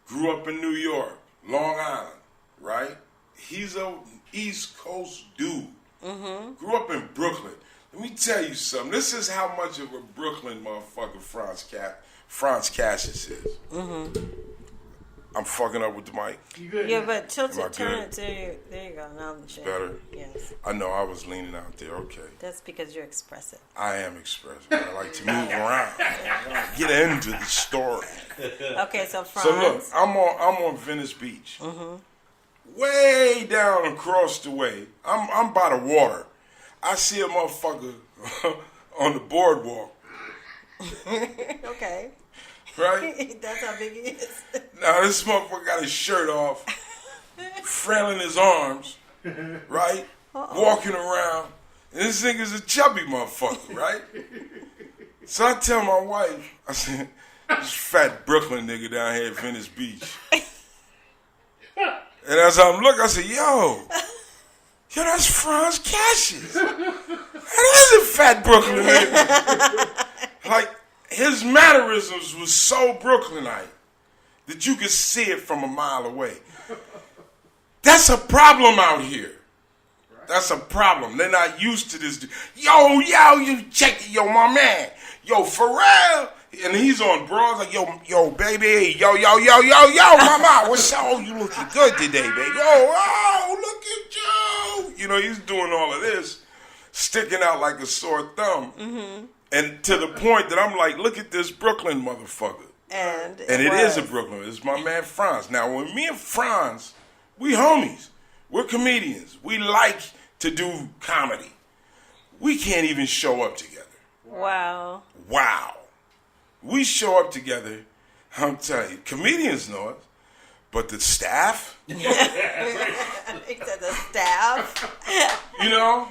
Grew up in New York, Long Island, right? He's a East Coast dude. Mm-hmm. Grew up in Brooklyn. Let me tell you something. This is how much of a Brooklyn motherfucker Franz Cassius is. Mm-hmm. I'm fucking up with the mic. You good? Yeah, but turn it to you. There you go. Now I'm sure. Better? Yes. I know I was leaning out there. Okay. That's because you're expressive. I am expressive. I like to move around. Get into the story. Okay, so Franz. So look, I'm on Venice Beach. Mm-hmm. Way down across the way. I'm by the water. I see a motherfucker on the boardwalk. Okay. Right? That's how big he is. Now this motherfucker got his shirt off, flailing his arms, right? Walking around. And this nigga's a chubby motherfucker, right? So I tell my wife, I said, this fat Brooklyn nigga down here at Venice Beach. And as I'm looking, I said, yo, that's Franz Cassius. That is a fat Brooklyn nigga. Like, his mannerisms was so Brooklynite that you could see it from a mile away. That's a problem out here. That's a problem. They're not used to this. Yo, you check it. Yo, my man. Yo, Pharrell. And he's on broads like, yo, baby. Yo, mama. What's up? Oh, you looking good today, baby. Oh, look at you. You know, he's doing all of this, sticking out like a sore thumb. Mm-hmm. And to the point that I'm like, look at this Brooklyn motherfucker. And it is a Brooklyn. It's my man Franz. Now, when me and Franz, we homies. We're comedians. We like to do comedy. We can't even show up together. Wow. We show up together. I'm telling you, comedians know it. But the staff? He said the staff. You know?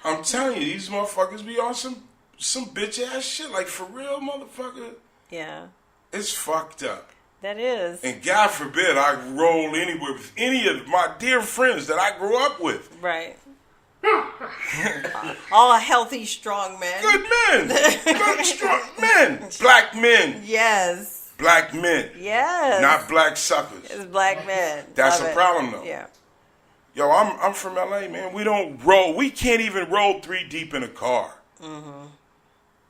I'm telling you, these motherfuckers be on some bitch ass shit. Like, for real, motherfucker. Yeah. It's fucked up. That is. And God forbid I roll anywhere with any of my dear friends that I grew up with. Right. All healthy, strong men. Good men. Good, strong men. Black men. Yes. Black men. Yes. Not black suckers. It's black men. That's Love a it. problem, though. Yeah. Yo, I'm from LA, man. We don't roll. We can't even roll 3 deep in a car. Mm-hmm.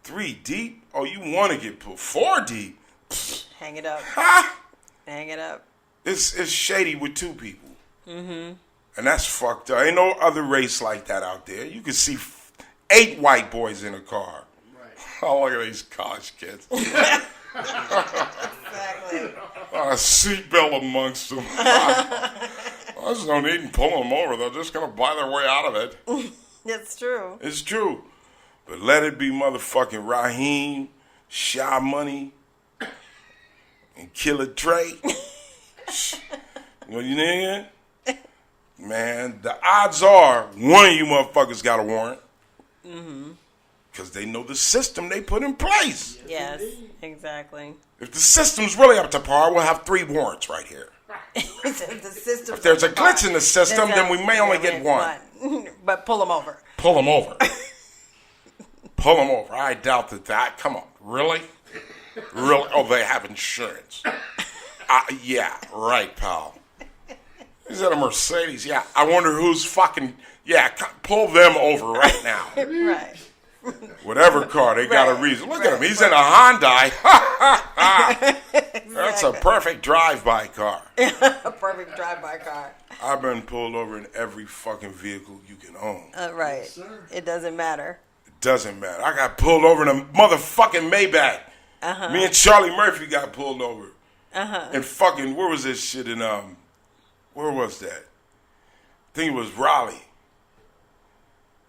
3 deep? Oh, you want to get put 4 deep? Hang it up. Ha! Hang it up. It's shady with 2 people. Mm-hmm. And that's fucked up. Ain't no other race like that out there. You can see 8 white boys in a car. Right. Oh, look at these college kids. Exactly. A seatbelt amongst them. There's no need in pulling them over. They're just going to buy their way out of it. It's true. It's true. But let it be motherfucking Raheem, Shy Money, and Killer Trey. What you nigga? Man, the odds are one of you motherfuckers got a warrant. Mm-hmm. Because they know the system they put in place. Yes, exactly. If the system's really up to par, we'll have 3 warrants right here. If there's a glitch in the system, then we may only get 1. But pull them over. Pull them over. Pull them over. I doubt that. Come on. Really? Really? Oh, they have insurance. Yeah, right, pal. Is that a Mercedes? Yeah. I wonder who's fucking... Yeah, pull them over right now. Right. Whatever car, they got a reason. Look at him. He's in a Hyundai. That's a perfect drive-by car. A perfect drive-by car. I've been pulled over in every fucking vehicle you can own. Right. Yes, it doesn't matter. It doesn't matter. I got pulled over in a motherfucking Maybach. Uh-huh. Me and Charlie Murphy got pulled over. Uh-huh. And fucking, where was this shit in, where was that? I think it was Raleigh.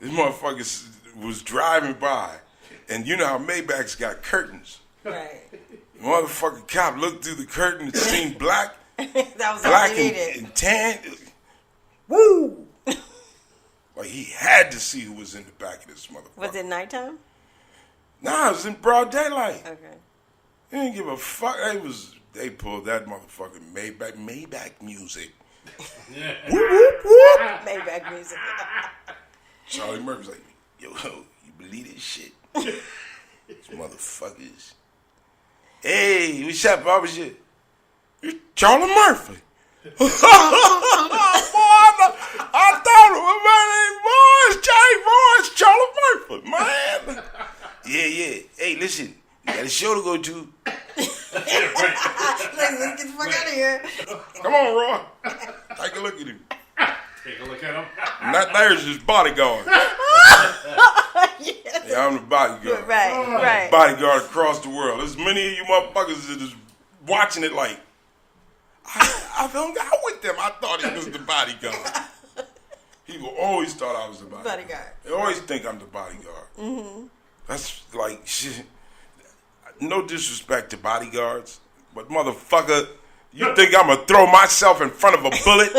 This motherfucker was driving by, and you know how Maybach's got curtains. Right. The motherfucking cop looked through the curtain and seen black. That was black all he needed. And tan. Woo! Like he had to see who was in the back of this motherfucker. Was it nighttime? Nah, it was in broad daylight. Okay. They didn't give a fuck. They pulled that motherfucking Maybach music. Whoop, whoop, whoop. Maybach music. Charlie Murphy's like, yo, you believe this shit? These motherfuckers. Hey, what's up, Bobby? Shit. It's Charlie Murphy. Boy, I thought it was my name, boy. It's Charlie Murphy, man. Yeah. Hey, listen, you got a show to go to. Let's get the fuck out of here. Come on, Roy. Take a look at him. Take a look at him. And that there's his bodyguard. Yes. Yeah, I'm the bodyguard. Right. Bodyguard across the world. There's many of you motherfuckers that is watching it like, I hung out with them. I thought he was the bodyguard. People always thought I was the bodyguard. They always think I'm the bodyguard. Mm-hmm. That's like shit. No disrespect to bodyguards, but motherfucker, you think I'm gonna throw myself in front of a bullet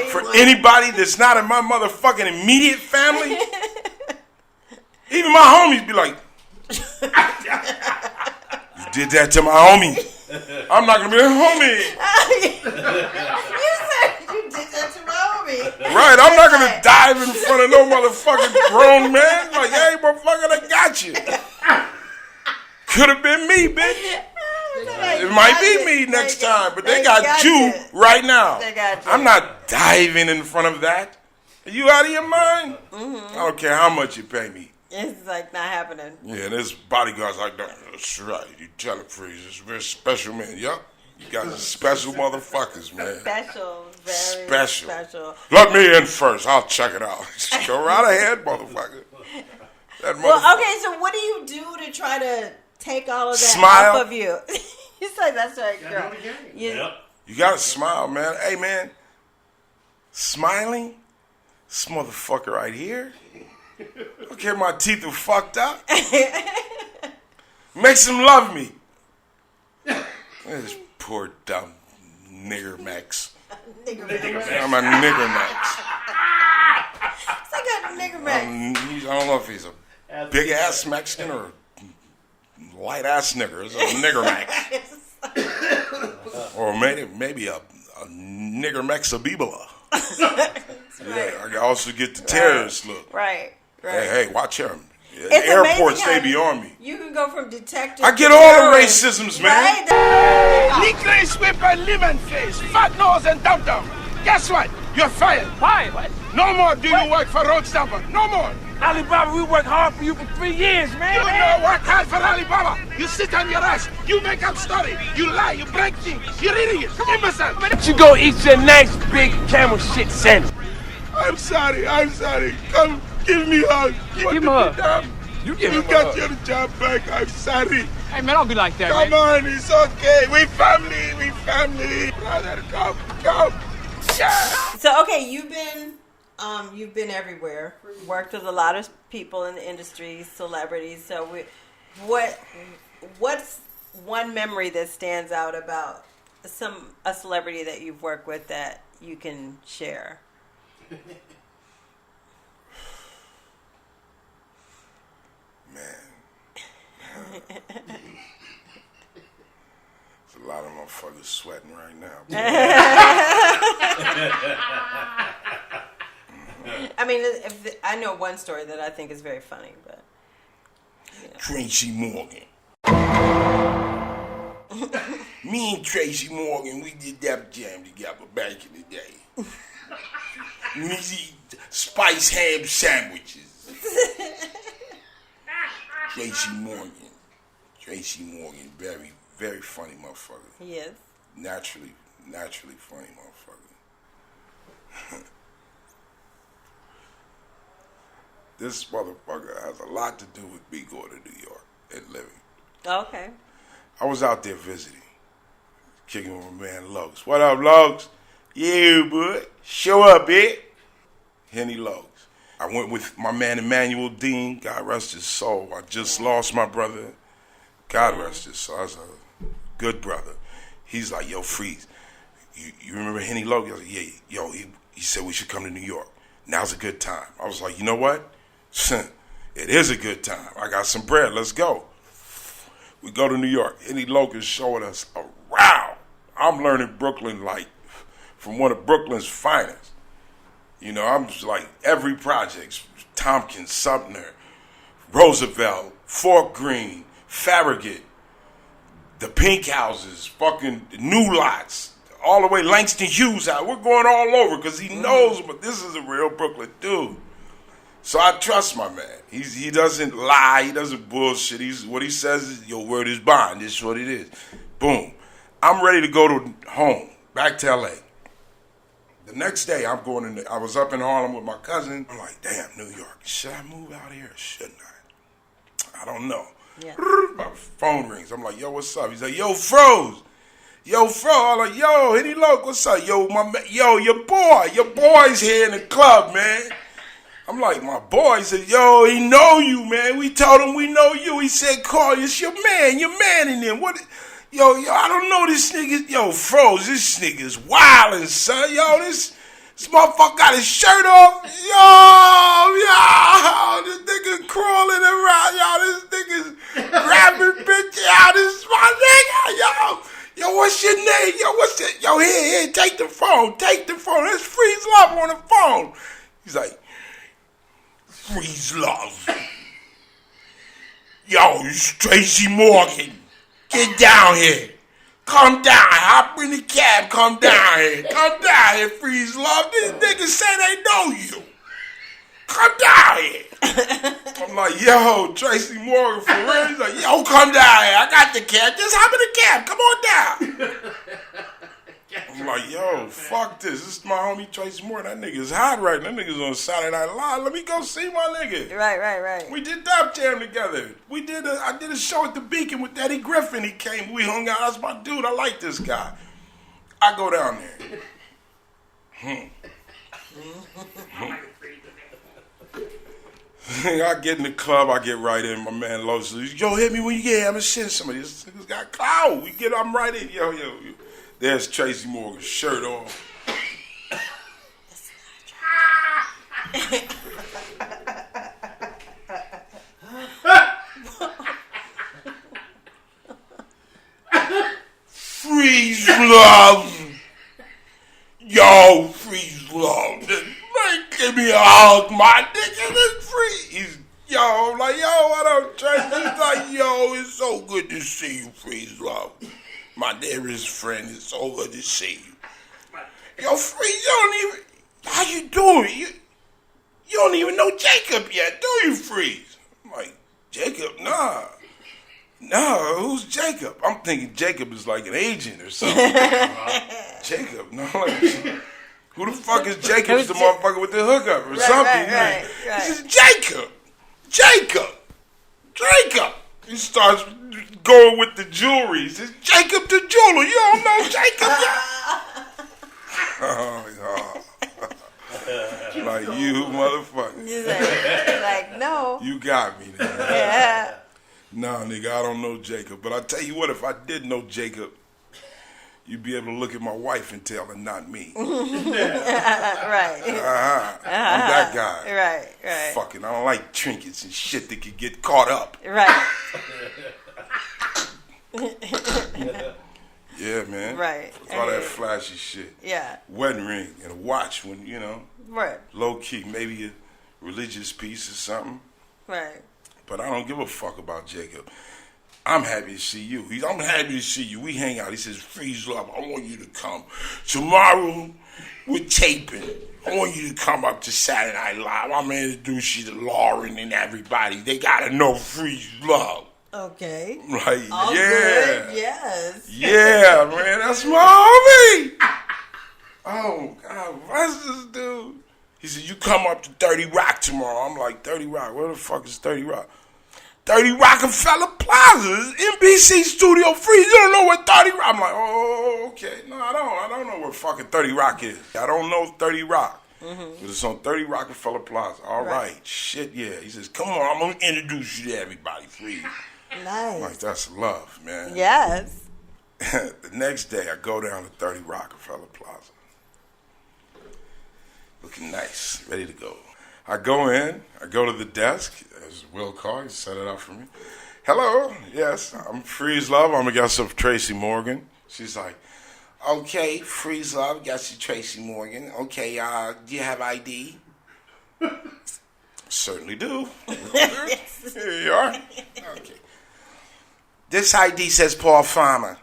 for anybody that's not in my motherfucking immediate family? Even my homies be like, you did that to my homie. I'm not gonna be a homie. You said you did that to my homie. Right, I'm not gonna dive in front of no motherfucking grown man. Like, hey, motherfucker, I got you. Could have been me, bitch. It might be me next time, but they got you right now. They got you. I'm not diving in front of that. Are you out of your mind? Mm-hmm. I don't care how much you pay me. It's like not happening. Yeah, this bodyguard's like, that's right. You tell it, Freeze. It's a very special man. Yup. You guys are special motherfuckers, man. Special. Very special. Let me in first. I'll check it out. Go right ahead, motherfucker. Well, okay, so what do you do to try to take all of that smile off of you? You say that's right, girl. You gotta smile, man. Hey, man. Smiling? This motherfucker right here. I don't care if my teeth are fucked up. Makes him love me. This poor dumb nigger Max. I'm a nigger Max. It's like a nigger Max. I don't know if he's a big ass Mexican or a light ass nigger. It's a nigger Max. Or maybe a nigger Maxabibula. Yeah, I can also get the terrorist look. Right. Hey, watch him. At airports, they be on me. You can go from detective I get all the racisms, man. Lickray, Swiffer, lemon face, fat nose, and dum-dum. Guess what? You're fired. Fired? What? No more do you work for Road Stamper. No more. Alibaba, we worked hard for you for 3 years, man. You don't work hard for Alibaba. You sit on your ass. You make up story. You lie. You break things. You're idiot. Imbecile. Why don't you go eat your nice big camel shit sandwich? I'm sorry. Come, give me a hug. Give him a hug. You got your job back. I'm sorry. Hey, man, don't be like that, Come on, it's okay. We family. Brother, come. Yeah. So, okay, you've been everywhere. Worked with a lot of people in the industry, celebrities. So, what's one memory that stands out about a celebrity that you've worked with that you can share? Man. There's a lot of motherfuckers sweating right now. I mean, I know one story that I think is very funny, but you know. Tracy Morgan. Me and Tracy Morgan, we did Dap Jam together back in the day. We eat spice ham sandwiches. Tracy Morgan, very, very funny motherfucker. He is. Naturally funny motherfucker. This motherfucker has a lot to do with me going to New York and living. Okay. I was out there visiting, kicking with my man Lugs. What up, Lugs? Yeah, boy. Show up, eh? Henny Lugs. I went with my man Emmanuel Dean. God rest his soul. I just lost my brother. God rest his soul. I was a good brother. He's like, yo, Freeze. You remember Henny Lugs? I was like, yeah. Yo, he said we should come to New York. Now's a good time. I was like, you know what? It is a good time. I got some bread. Let's go. We go to New York. Henny Lugs is showing us around. I'm learning Brooklyn like from one of Brooklyn's finest. You know, I'm just like every project, Tompkins, Sumner, Roosevelt, Fort Greene, Farragut, the Pink Houses, fucking New Lots, all the way Langston Hughes out. We're going all over because he knows, but this is a real Brooklyn dude. So I trust my man. He doesn't lie. He doesn't bullshit. What he says is, your word is bond. This is what it is. Boom. I'm ready to go to home, back to L.A. The next day, I was up in Harlem with my cousin. I'm like, damn, New York. Should I move out here or shouldn't I? I don't know. Yeah. My phone rings. I'm like, yo, what's up? He's like, yo, Froze. Yo, Fro. I'm like, yo, Hitty Loke, what's up? Yo, your boy's here in the club, man. I'm like, my boy. He said, yo, he know you, man. We told him we know you. He said, Corey, it's your man in there. What? Yo, I don't know this nigga. Yo, Froze, this nigga's wildin', son. Yo, this motherfucker got his shirt off. Yo, this nigga crawling around. Yo, this nigga's grabbing bitch. Yo, this is my nigga. Yo, what's your name? Yo, what's it? Yo, here, take the phone. Let's freeze love on the phone. He's like, freeze love. Yo, it's Tracy Morgan. Get down here. Come down. Hop in the cab. Come down here. Freeze love. These niggas say they know you. Come down here. I'm like, yo, Tracy Morgan for real? He's like, yo, come down here. I got the cab. Just hop in the cab. Come on down. I'm like, yo, fuck this. This is my homie Tracy Morgan. That nigga's hot right now. That nigga's on Saturday Night Live. Let me go see my nigga. Right. We did Dap Jam together. I did a show at the Beacon with Eddie Griffin. He came. We hung out. That's my dude. I like this guy. I go down there. I get in the club. I get right in. My man Los, yo, hit me when you get here. I'm going to send somebody. This nigga's got clout. I'm right in. Yo. There's Tracy Morgan, shirt off. Freeze love. Yo, freeze love. Give me a hug, my nigga. Let's freeze. Yo, I'm like, yo, what up, Tracy? He's like, yo, it's so good to see you, freeze love. My dearest friend, it's so good to see you. Yo, Freeze, you don't even... How you doing? You don't even know Jacob yet, do you, Freeze? I'm like, Jacob? Nah, who's Jacob? I'm thinking Jacob is like an agent or something. Jacob? No, like... Who the fuck is Jacob? It's the motherfucker with the hookup or something. Right. He says, Jacob. He starts going with the jewelry. He says, Jacob the jeweler. You don't know Jacob yet? Like, you motherfucker. He's like, no. You got me there. Yeah. Nah, nigga, I don't know Jacob. But I tell you what, if I did know Jacob, you'd be able to look at my wife and tell her, not me. Right. I'm that guy. Right. Fucking, I don't like trinkets and shit that could get caught up. Right. Yeah, man. Right. All that flashy shit. Yeah. Wedding ring and a watch when, Right. Low key, maybe a religious piece or something. Right. But I don't give a fuck about Jacob. I'm happy to see you. I'm happy to see you. We hang out. He says, Freeze love, I want you to come. Tomorrow, we're taping. I want you to come up to Saturday Night Live. I'm going to introduce you to Lauren and everybody. They got to know Freeze love. Okay. Right, all yeah. Good. Yes. Yeah, man, that's my homie. Oh, God, what's this dude? He said, you come up to 30 Rock tomorrow. I'm like, 30 Rock? Where the fuck is 30 Rock? 30 Rockefeller Plaza, NBC Studio Freeze. You don't know what 30 Rock? I'm like, oh, okay. No, I don't know where fucking 30 Rock is. I don't know 30 Rock. But it's on 30 Rockefeller Plaza. All right. Shit, yeah. He says, come on, I'm going to introduce you to everybody, Freeze. Nice. I'm like, that's love, man. Yes. The next day, I go down to 30 Rockefeller Plaza. Looking nice, ready to go. I go in, I go to the desk. There's Will Carr, he set it up for me. Hello, yes, I'm Freeze Love. I'm a guest of Tracy Morgan. She's like, Okay, Freeze Love, got you Tracy Morgan. Okay, do you have ID? Certainly do. Here you are. Okay. This ID says Paul Farmer.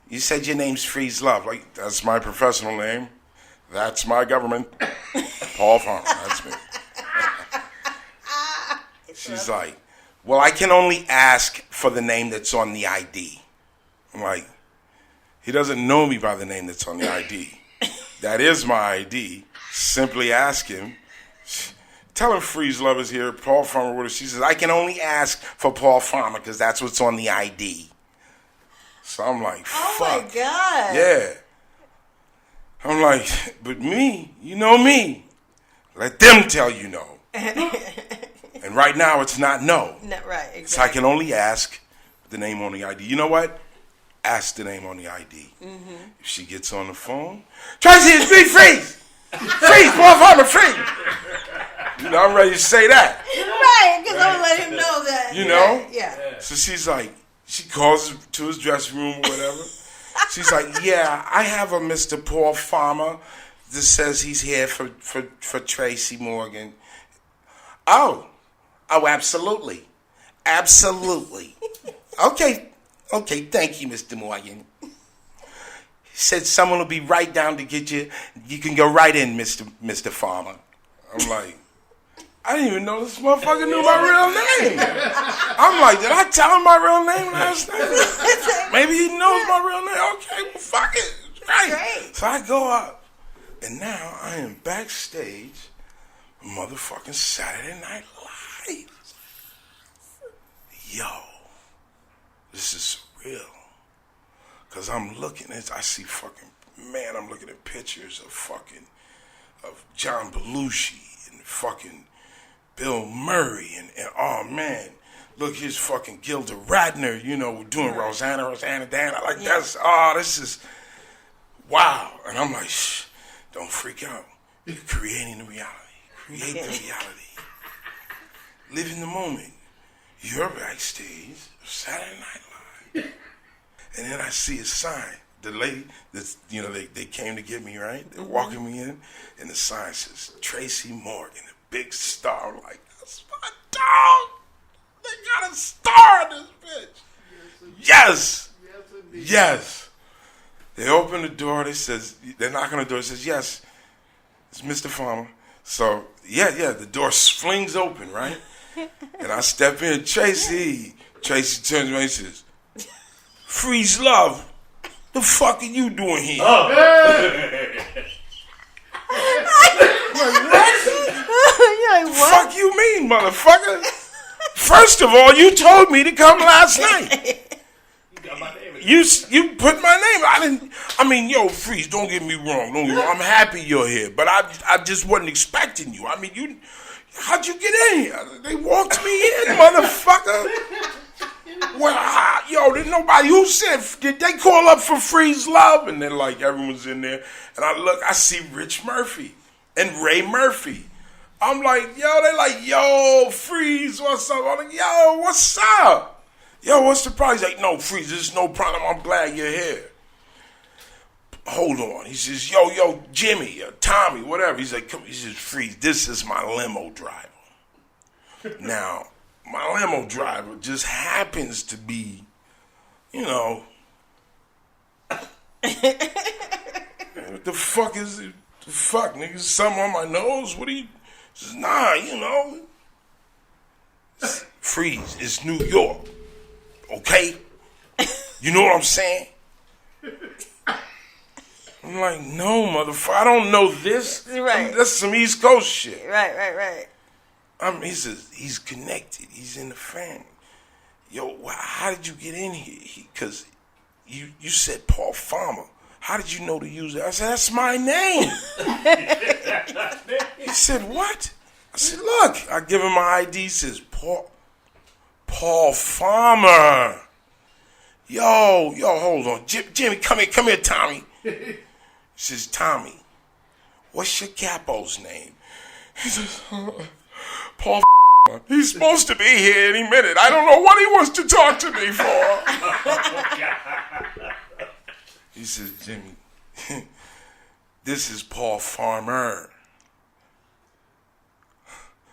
You said your name's Freeze Love. Like, that's my professional name. That's my government. Paul Farmer, that's me. She's like, well, I can only ask for the name that's on the ID. I'm like, he doesn't know me by the name that's on the ID. That is my ID. Simply ask him. Tell him Freeze Love is here. Paul Farmer with her. She says, I can only ask for Paul Farmer because that's what's on the ID. So I'm like, fuck. Oh, my God. Yeah. I'm like, but me, you know me. Let them tell you no. And right now, it's not no. Right, exactly. So I can only ask the name on the ID. You know what? Ask the name on the ID. Mm-hmm. If she gets on the phone, Tracy, it's me, Freeze! Freeze, Paul Farmer, Freeze! You know, I'm ready to say that. Right, because I'm going to let him know that. You know? Yeah. So she's like, she calls to his dressing room or whatever. She's like, yeah, I have a Mr. Paul Farmer that says he's here for Tracy Morgan. Oh, absolutely. Absolutely. Okay, thank you, Mr. Morgan. He said someone will be right down to get you. You can go right in, Mr. Farmer. I'm like, I didn't even know this motherfucker knew my real name. I'm like, did I tell him my real name last night? Maybe he knows my real name. Okay, well, fuck it. Great. So I go up, and now I am backstage, motherfucking Saturday Night Live. Yo, this is surreal. Because I'm looking at, I see I'm looking at pictures of John Belushi and fucking Bill Murray and oh man, look, here's fucking Gilda Radner, you know, doing Rosanna Dan. I like this is wow. And I'm like, shh, don't freak out. You're creating the reality. Create the reality. Live in the moment. You're backstage, Saturday Night Live. And then I see a sign. The lady, they came to get me, right? They're walking me in, and the sign says, Tracy Morgan, a big star. I'm like, that's my dog. They got a star in this bitch. Yes. They open the door. They knock on the door. It says, yes, it's Mr. Farmer. So, the door swings open, right? And I step in, Tracy. Tracy turns to me and says, Freeze Love, the fuck are you doing here? Oh. You're like, what? Fuck you mean, motherfucker? First of all, you told me to come last night. You got my name. You put my name. I mean, yo, Freeze, don't get me wrong. I'm happy you're here, but I just wasn't expecting you. I mean, how'd you get in here? They walked me in, motherfucker. Well, did nobody, who said, did they call up for Freeze Love? And then, like, everyone's in there. And I see Rich Murphy and Ray Murphy. I'm like, they like, yo, Freeze, what's up? I'm like, yo, what's up? Yo, what's the problem? He's like, no, Freeze, there's no problem. I'm glad you're here. Hold on. He says, yo, Jimmy, or Tommy, whatever. He's like, come. He says, Freeze, this is my limo driver. Now, my limo driver just happens to be, what the fuck is it? The fuck, nigga? Something on my nose? What do you? He says, nah, Freeze, it's New York. Okay? You know what I'm saying? I'm like, no, motherfucker, I don't know this. Right. That's some East Coast shit. Right. He says, he's connected. He's in the family. Yo, how did you get in here? Because you said Paul Farmer. How did you know to use it? I said, that's my name. He said, what? I said, look. I give him my ID. He says, Paul Farmer. Yo, hold on. Jimmy, come here, Tommy. He says, Tommy, what's your capo's name? He says, Paul. He's supposed to be here any minute. I don't know what he wants to talk to me for. He says, Jimmy, this is Paul Farmer.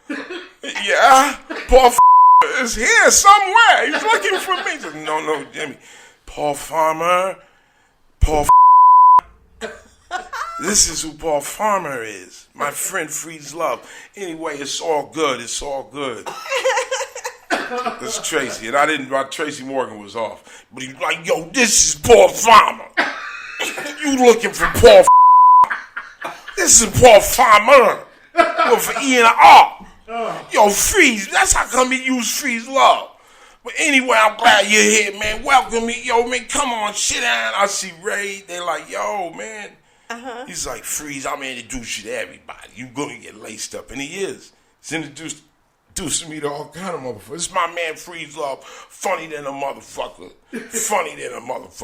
Yeah, Paul is here somewhere. He's looking for me. He says, no, Jimmy. Paul Farmer. This is who Paul Farmer is. My friend Freeze Love. Anyway, it's all good. It's Tracy. And Tracy Morgan was off. But he was like, yo, this is Paul Farmer. You looking for Paul This is Paul Farmer. Look for E and R. Yo, Freeze. That's how come he used Freeze Love. But anyway, I'm glad you're here, man. Welcome me. Yo, man, come on, sit down. I see Ray. They're like, yo, man. He's like, Freeze, I'm going to introduce you to everybody. You going to get laced up. And he is. He's introducing me to all kind of motherfuckers. This is my man, Freeze Love. Funny than a motherfucker.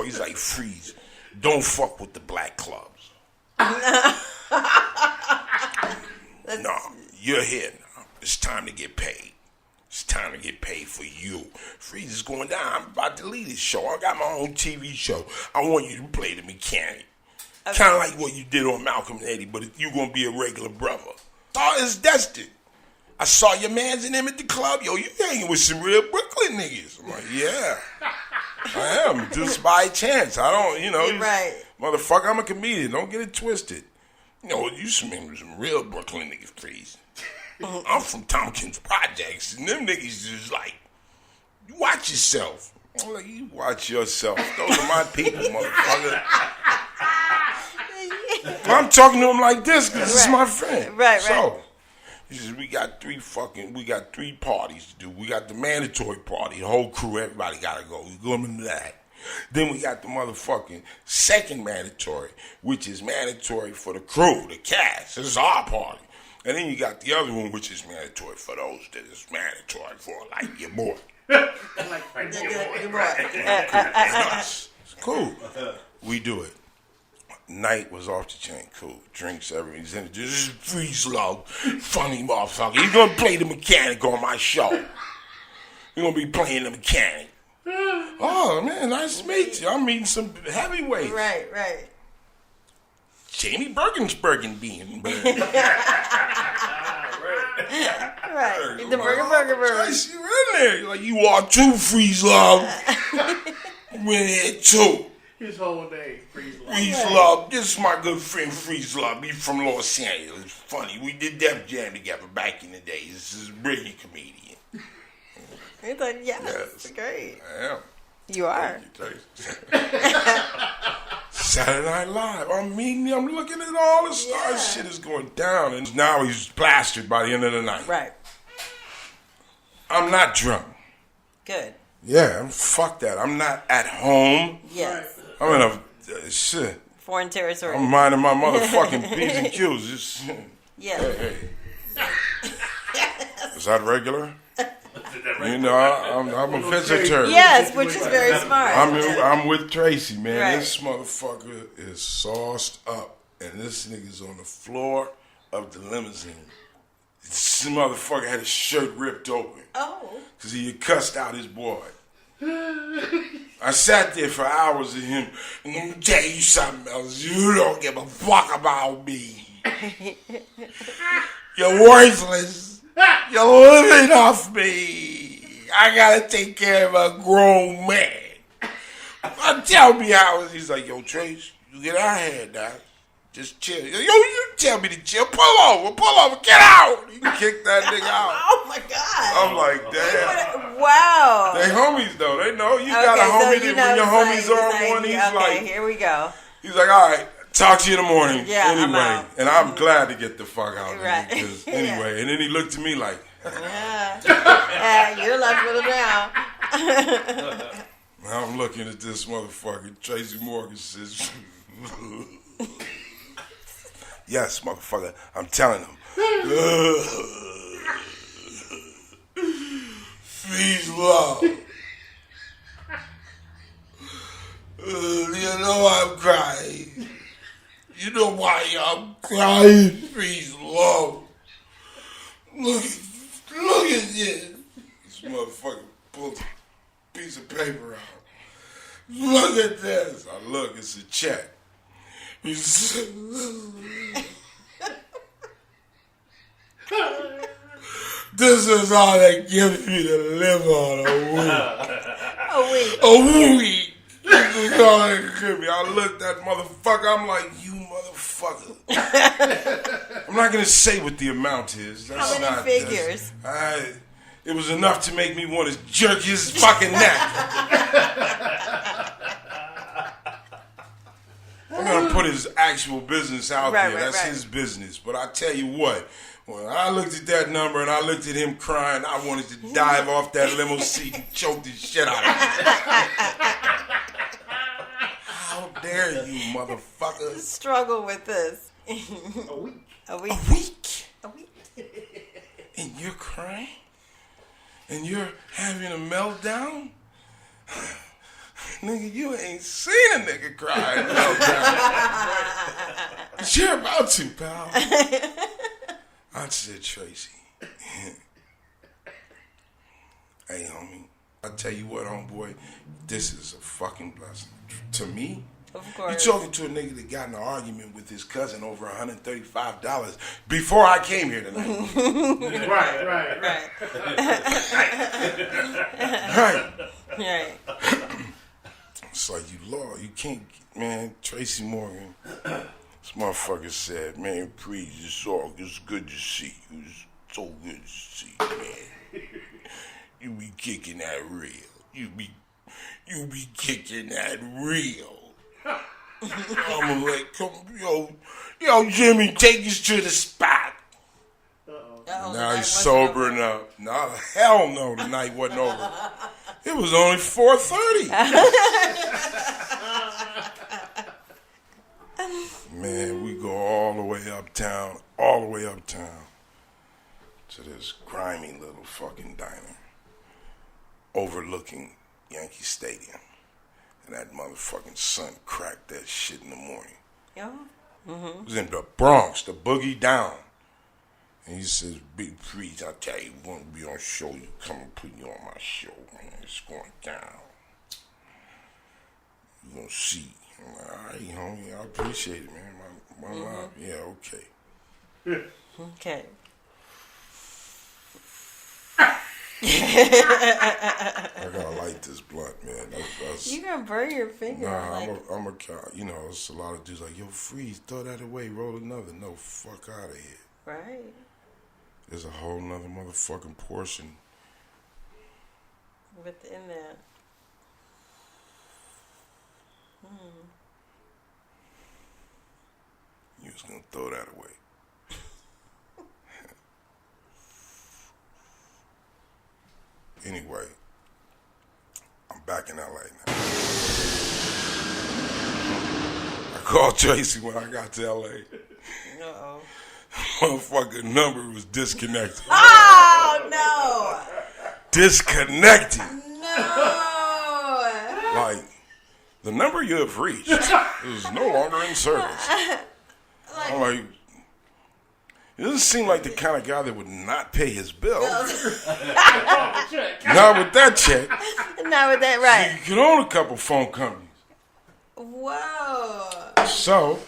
He's like, Freeze, don't fuck with the black clubs. No, you're here now. It's time to get paid. It's time to get paid for you. Freeze is going down. I'm about to leave this show. I got my own TV show. I want you to play the mechanic. Okay. Kind of like what you did on Malcolm and Eddie, but you're going to be a regular brother. It's destined. I saw your mans and them at the club. Yo, you hanging with some real Brooklyn niggas. I'm like, yeah. I am. Just by chance. I don't, right. Motherfucker, I'm a comedian. Don't get it twisted. You some real Brooklyn niggas, Freeze. I'm from Tompkins Projects, and them niggas just like, you watch yourself. I'm like, you watch yourself. Those are my people, motherfucker. I'm talking to him like this because this is my friend. Right. So, he says, we got three parties to do. We got the mandatory party, the whole crew, everybody got to go. We go into that. Then we got the motherfucking second mandatory, which is mandatory for the crew, the cast. This is our party. And then you got the other one, which is mandatory for those that is mandatory for, like, your boy. Your boy. It's cool. We do it. Night was off the chain. Cool. Drinks, everything. This is Freeze Love. Funny motherfucker. He's going to play the mechanic on my show. He's going to be playing the mechanic. Oh, man, nice to meet you. I'm meeting some heavyweights. Right. Jamie Bergensbergen being. Right. The burger. Tracy, you in there. You're like, you are too, Freeze Love. I'm in here too. His whole name, Freeze Love. Freeze Love. This is my good friend Freeze Love. He's from Los Angeles. Funny. We did Def Jam together back in the day. This is a brilliant comedian. He's like, yes. Great. I am. You are. Saturday Night Live. I'm looking at all the stars. Yeah. Shit is going down. And now he's plastered by the end of the night. Right. I'm not drunk. Good. Yeah, fuck that. I'm not at home. Yes. I'm in a shit. Foreign territory. I'm minding my motherfucking P's and Q's. Just, yes. Hey. Is that regular? I'm a visitor. Yes, which is very smart. I'm with Tracy, man. Right. This motherfucker is sauced up, and this nigga's on the floor of the limousine. This motherfucker had his shirt ripped open. Oh. Because he had cussed out his boy. I sat there for hours with him, and let me tell you something else. You don't give a fuck about me. You're worthless. You're living off me. I gotta take care of a grown man. Tell me how. He's like, yo, Trace, you get out of here now. Just chill. Yo, you tell me to chill. Pull over, get out. You can kick that nigga out. Oh my God. I'm like, damn. Wow. They homies though. They know you got a homie that when your homies are on one, he's like, here we go. He's like, all right, talk to you in the morning. Yeah, anyway, and I'm glad to get the fuck out. Right. Because anyway, and then he looked at me like, you're left with it now. I'm looking at this motherfucker. Tracy Morgan says, yes, motherfucker. I'm telling him. Freeze Love. You know I'm crying. You know why I'm crying? Freeze Love. Look at this. This motherfucker pulled a piece of paper out. Look at this. I look, it's a check. This is all they give me to live on a week. A week. This is all they give me. I looked at that motherfucker. I'm like, you motherfucker. I'm not going to say what the amount is. That's how many figures? It was enough to make me want to jerk his fucking neck. I'm going to put his actual business out there. That's his business. But I tell you what, when I looked at that number and I looked at him crying, I wanted to dive off that limo seat and choke the shit out of him. How dare you, motherfucker? Struggle with this. A week. A week. A week? A week. And you're crying? And you're having a meltdown? Nigga, you ain't seen a nigga cry and meltdown. But you're about to, pal. I said, Tracy. Hey, homie. I tell you what, homeboy, this is a fucking blessing. To me, of course. You talking to a nigga that got in an argument with his cousin over $135 before I came here tonight. Right. Right. It's like you can't, man. Tracy Morgan, this motherfucker said, man, please, it's good to see you. It's so good to see you, man. You be kicking that real. You be kicking that real. I'm gonna yo, Jimmy, take us to the spot. Now he's sobering up. Nah, hell no, the night wasn't over. It was only 4:30. Man, we go all the way uptown to this grimy little fucking diner overlooking Yankee Stadium. And that motherfucking sun cracked that shit in the morning. Yeah. Mm-hmm. It was in the Bronx, the boogie down. And he says, Big Freeze, I tell you, we want to be on show. You come and put you on my show, man. It's going down. You gonna see. I'm like, all right, homie, I appreciate it, man. My love. Yeah, okay. Okay. I gotta light this blunt, man. You gonna burn your finger? Nah, I'm a you know, it's a lot of dudes like, yo, Freeze, throw that away, roll another. No, fuck out of here. Right. There's a whole nother motherfucking portion within that. You was gonna throw that away. Anyway, I'm back in LA now. I called Tracy when I got to LA. Uh-oh. Motherfucking number was disconnected. Oh, no. Disconnected. No. Like, the number you have reached is no longer in service. I'm like, it doesn't seem like the kind of guy that would not pay his bill. Not with that check. Not with that, right. You can own a couple phone companies. Whoa. So,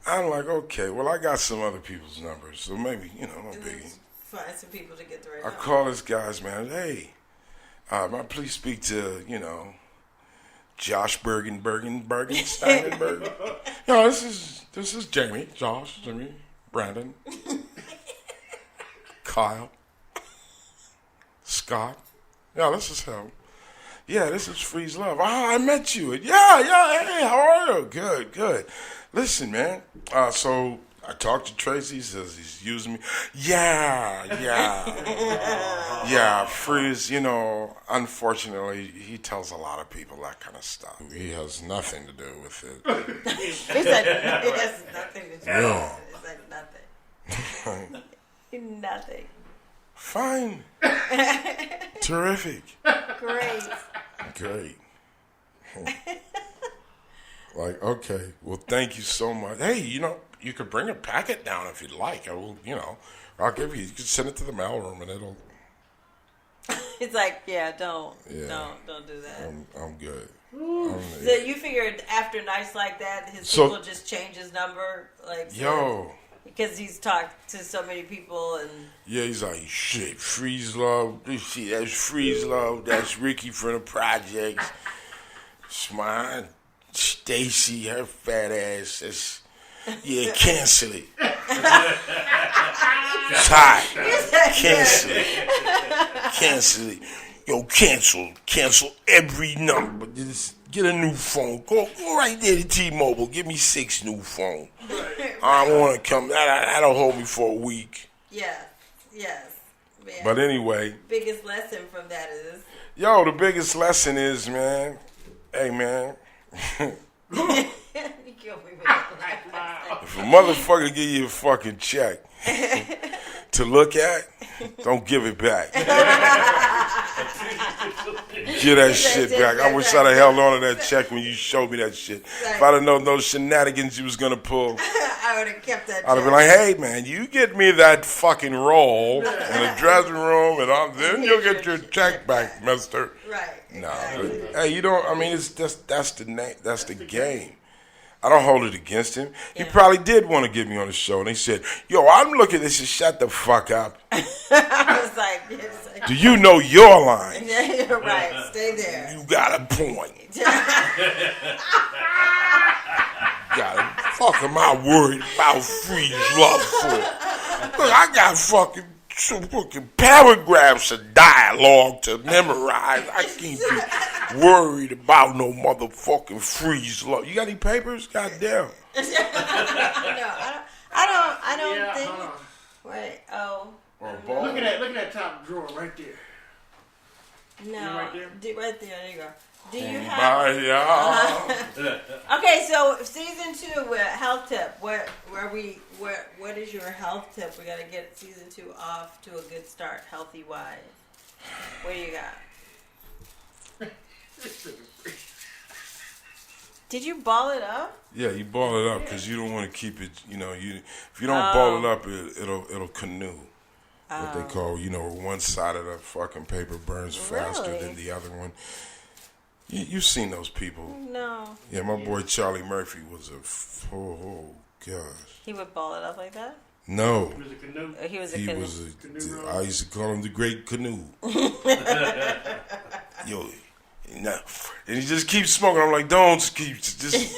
I'm like, okay, well, I got some other people's numbers, so maybe, no biggie. Find some people to get the right I number. call this guy's man, hey, please speak to, Josh Steinberg. No, this is Jamie, Josh, Jimmy, Brandon, Kyle, Scott. Yeah, this is him. Yeah, this is Freeze Love. I met you. Yeah, hey, how are you? Good. Listen, man, so I talked to Tracy. He says he's using me. Yeah, Freeze, unfortunately, he tells a lot of people that kind of stuff. He has nothing to do with it. He said it has nothing to do with it. It's like nothing. Nothing. Fine. Terrific. Great. Like, okay, well, thank you so much. Hey, you could bring a packet down if you'd like. I will, I'll give you can send it to the mailroom and it'll. He's like, yeah, don't do that. I'm good. So you figured after nights like that, people just change his number, like because he's talked to so many people and he's like, shit, Freeze Love, that's Freeze Love, that's Ricky from the Projects, it's mine, Stacy, her fat ass, that's, cancel it. It's hot. Cancel it. Yo, cancel every number. Just get a new phone. Go right there to T-Mobile. Give me 6 new phones. I don't want to come. That'll hold me for a week. Yes. Man. But anyway. Biggest lesson from that is? The biggest lesson is, man. Hey, man. If a motherfucker give you a fucking check to look at, don't give it back. Give that shit back. I wish I'd have held on to that check when you showed me that shit. Right. If I'd have known those shenanigans you was going to pull, I would have kept that check. I'd have been like, hey, man, you get me that fucking roll in the dressing room, and then you'll get your check back, mister. Right. No, but, hey, you don't, I mean, it's just, that's the game. I don't hold it against him. He probably did want to get me on the show, and he said, yo, I'm looking at this and shut the fuck up. I was like, do you know your line? You're right. Stay there. You got a point. Fuck am I worried about Freeze Love for? Look, I got fucking paragraphs of dialogue to memorize. I can't be worried about no motherfucking Freeze Love. You got any papers? Goddamn. No, I don't think. Wait, Look at that top drawer right there. No, right there. Right there. There you go. Do you have? Okay, so season 2 with health tip. What is your health tip? We gotta get season 2 off to a good start, healthy wise. What do you got? Did you ball it up? Yeah, you ball it up because you don't want to keep it. If you don't ball it up, it'll canoe. What they call, one side of the fucking paper burns faster than the other one. You've seen those people. No. Yeah, my boy Charlie Murphy was oh gosh. He would ball it up like that? No. He was a canoe? He was a canoe. I used to call him the Great Canoe. Yo, no. And he just keeps smoking. I'm like, don't just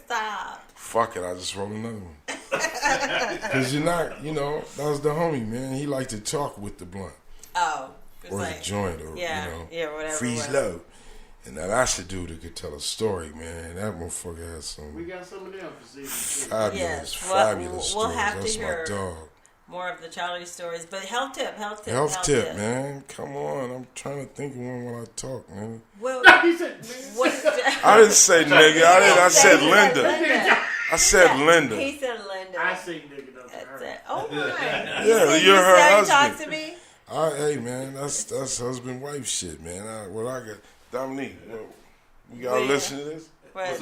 stop. Fuck it, I just roll another one. Because you're not, that was the homie, man. He liked to talk with the blunt. Oh. Or the joint, or, whatever. Freeze Love. And now that's the dude that could tell a story, man. That motherfucker has some. We got some of them for season 2. Fabulous stories. We'll have that's to hear my dog. more of the Charlie stories. But health tip, man. Come on. I'm trying to think of one while I talk, man. Well, he said, I didn't say nigga. I said Linda. I said Linda. He said Linda. I say nigga. That's it. Oh my. Yeah, you're her husband. Talk to me. Hey man, that's husband wife shit, man. I got Dominique. We gotta listen to this. Right. He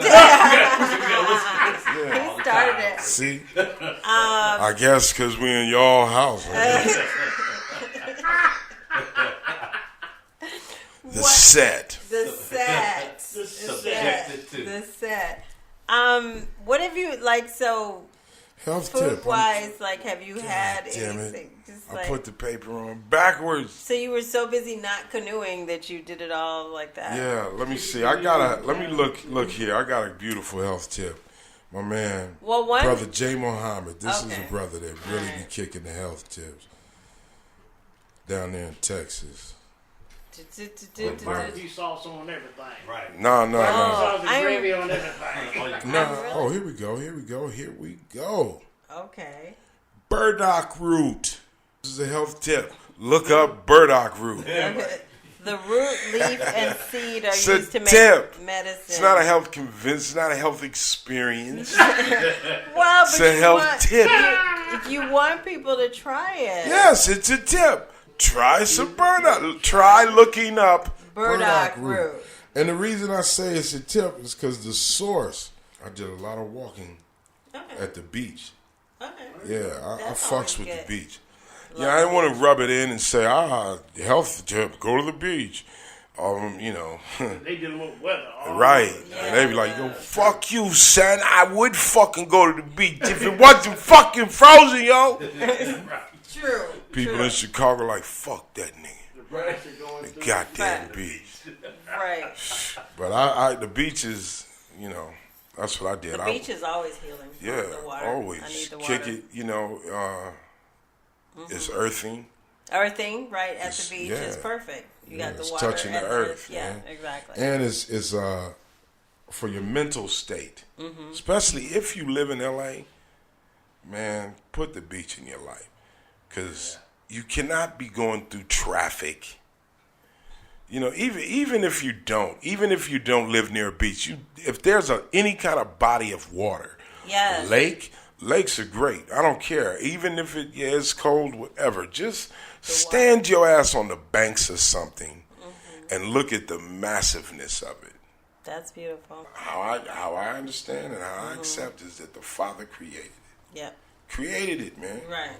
started it. See, I guess because we in y'all house. Right? The set. What have you so? Health food wise, have you had anything? I put the paper on backwards. So you were so busy not canoeing that you did it all like that. Yeah, let me see. Let me look here. I got a beautiful health tip. My man, brother J. Mohammed. This is a brother that really be kicking the health tips down there in Texas. Barbecue sauce on everything. Right. No. Sauce and gravy on everything. No. Oh, here we go. Okay. Burdock root. This is a health tip. Look up burdock root. The root, leaf, and seed are used to make medicine. It's not a health It's not a health experience. Well, it's a health tip. If you want people to try it. Yes, it's a tip. Try some burdock. Try looking up burdock root. And the reason I say it's a tip is because the source. I did a lot of walking at the beach. Okay. Yeah, I fucks with the beach. Yeah, I didn't want to rub it in and say, health tip, go to the beach. You know. They dealing with weather. Right. Yeah, and they be like, yo, fuck you, son. I would fucking go to the beach if it wasn't fucking frozen, yo. True. People in Chicago like, fuck that nigga. The goddamn beach. Right. But the beach is, you know, that's what I did. The beach is always healing. Yeah, the water. always. I need the Kick water. it, you know, it's earthing. Earthing, right, at the beach is perfect. You got the water. Touching the earth. Yeah, exactly. And it's for your mental state. Especially if you live in LA, man, put the beach in your life. Because you cannot be going through traffic. You know, even if you don't live near a beach, if there's any kind of body of water, yes. Lakes are great. I don't care. Even if it's cold, whatever. Just stand your ass on the banks of something and look at the massiveness of it. That's beautiful. How I understand and how I accept is that the Father created it. Yep. Created it, man. Right.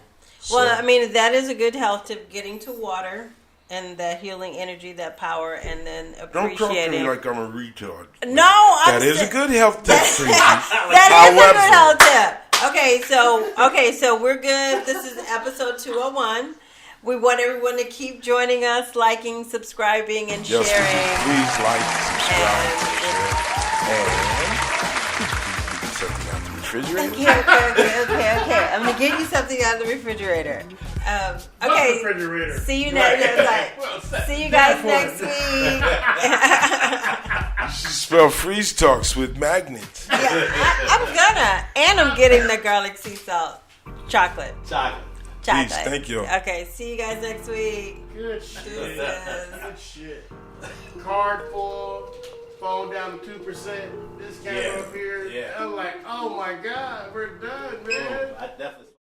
Well, I mean, that is a good health tip, getting to water and that healing energy, that power, and then appreciating. Don't talk to me like I'm a retard. No, that is a good health tip for you. That is a good health tip. Okay, so we're good. This is episode 201. We want everyone to keep joining us, liking, subscribing, and sharing. Please like, subscribe, and something out the refrigerator. Okay. I'm gonna get you something out of the refrigerator. Okay. Refrigerator. See you next time. See you guys next week. You should spell Freeztalks with magnets. Yeah, I'm gonna, and I'm getting the garlic sea salt chocolate. Peace, thank you. Okay, see you guys next week. Good shit. Good shit. Card full, phone down to 2%. This camera up here. I'm like, oh my God, we're done, man. I definitely.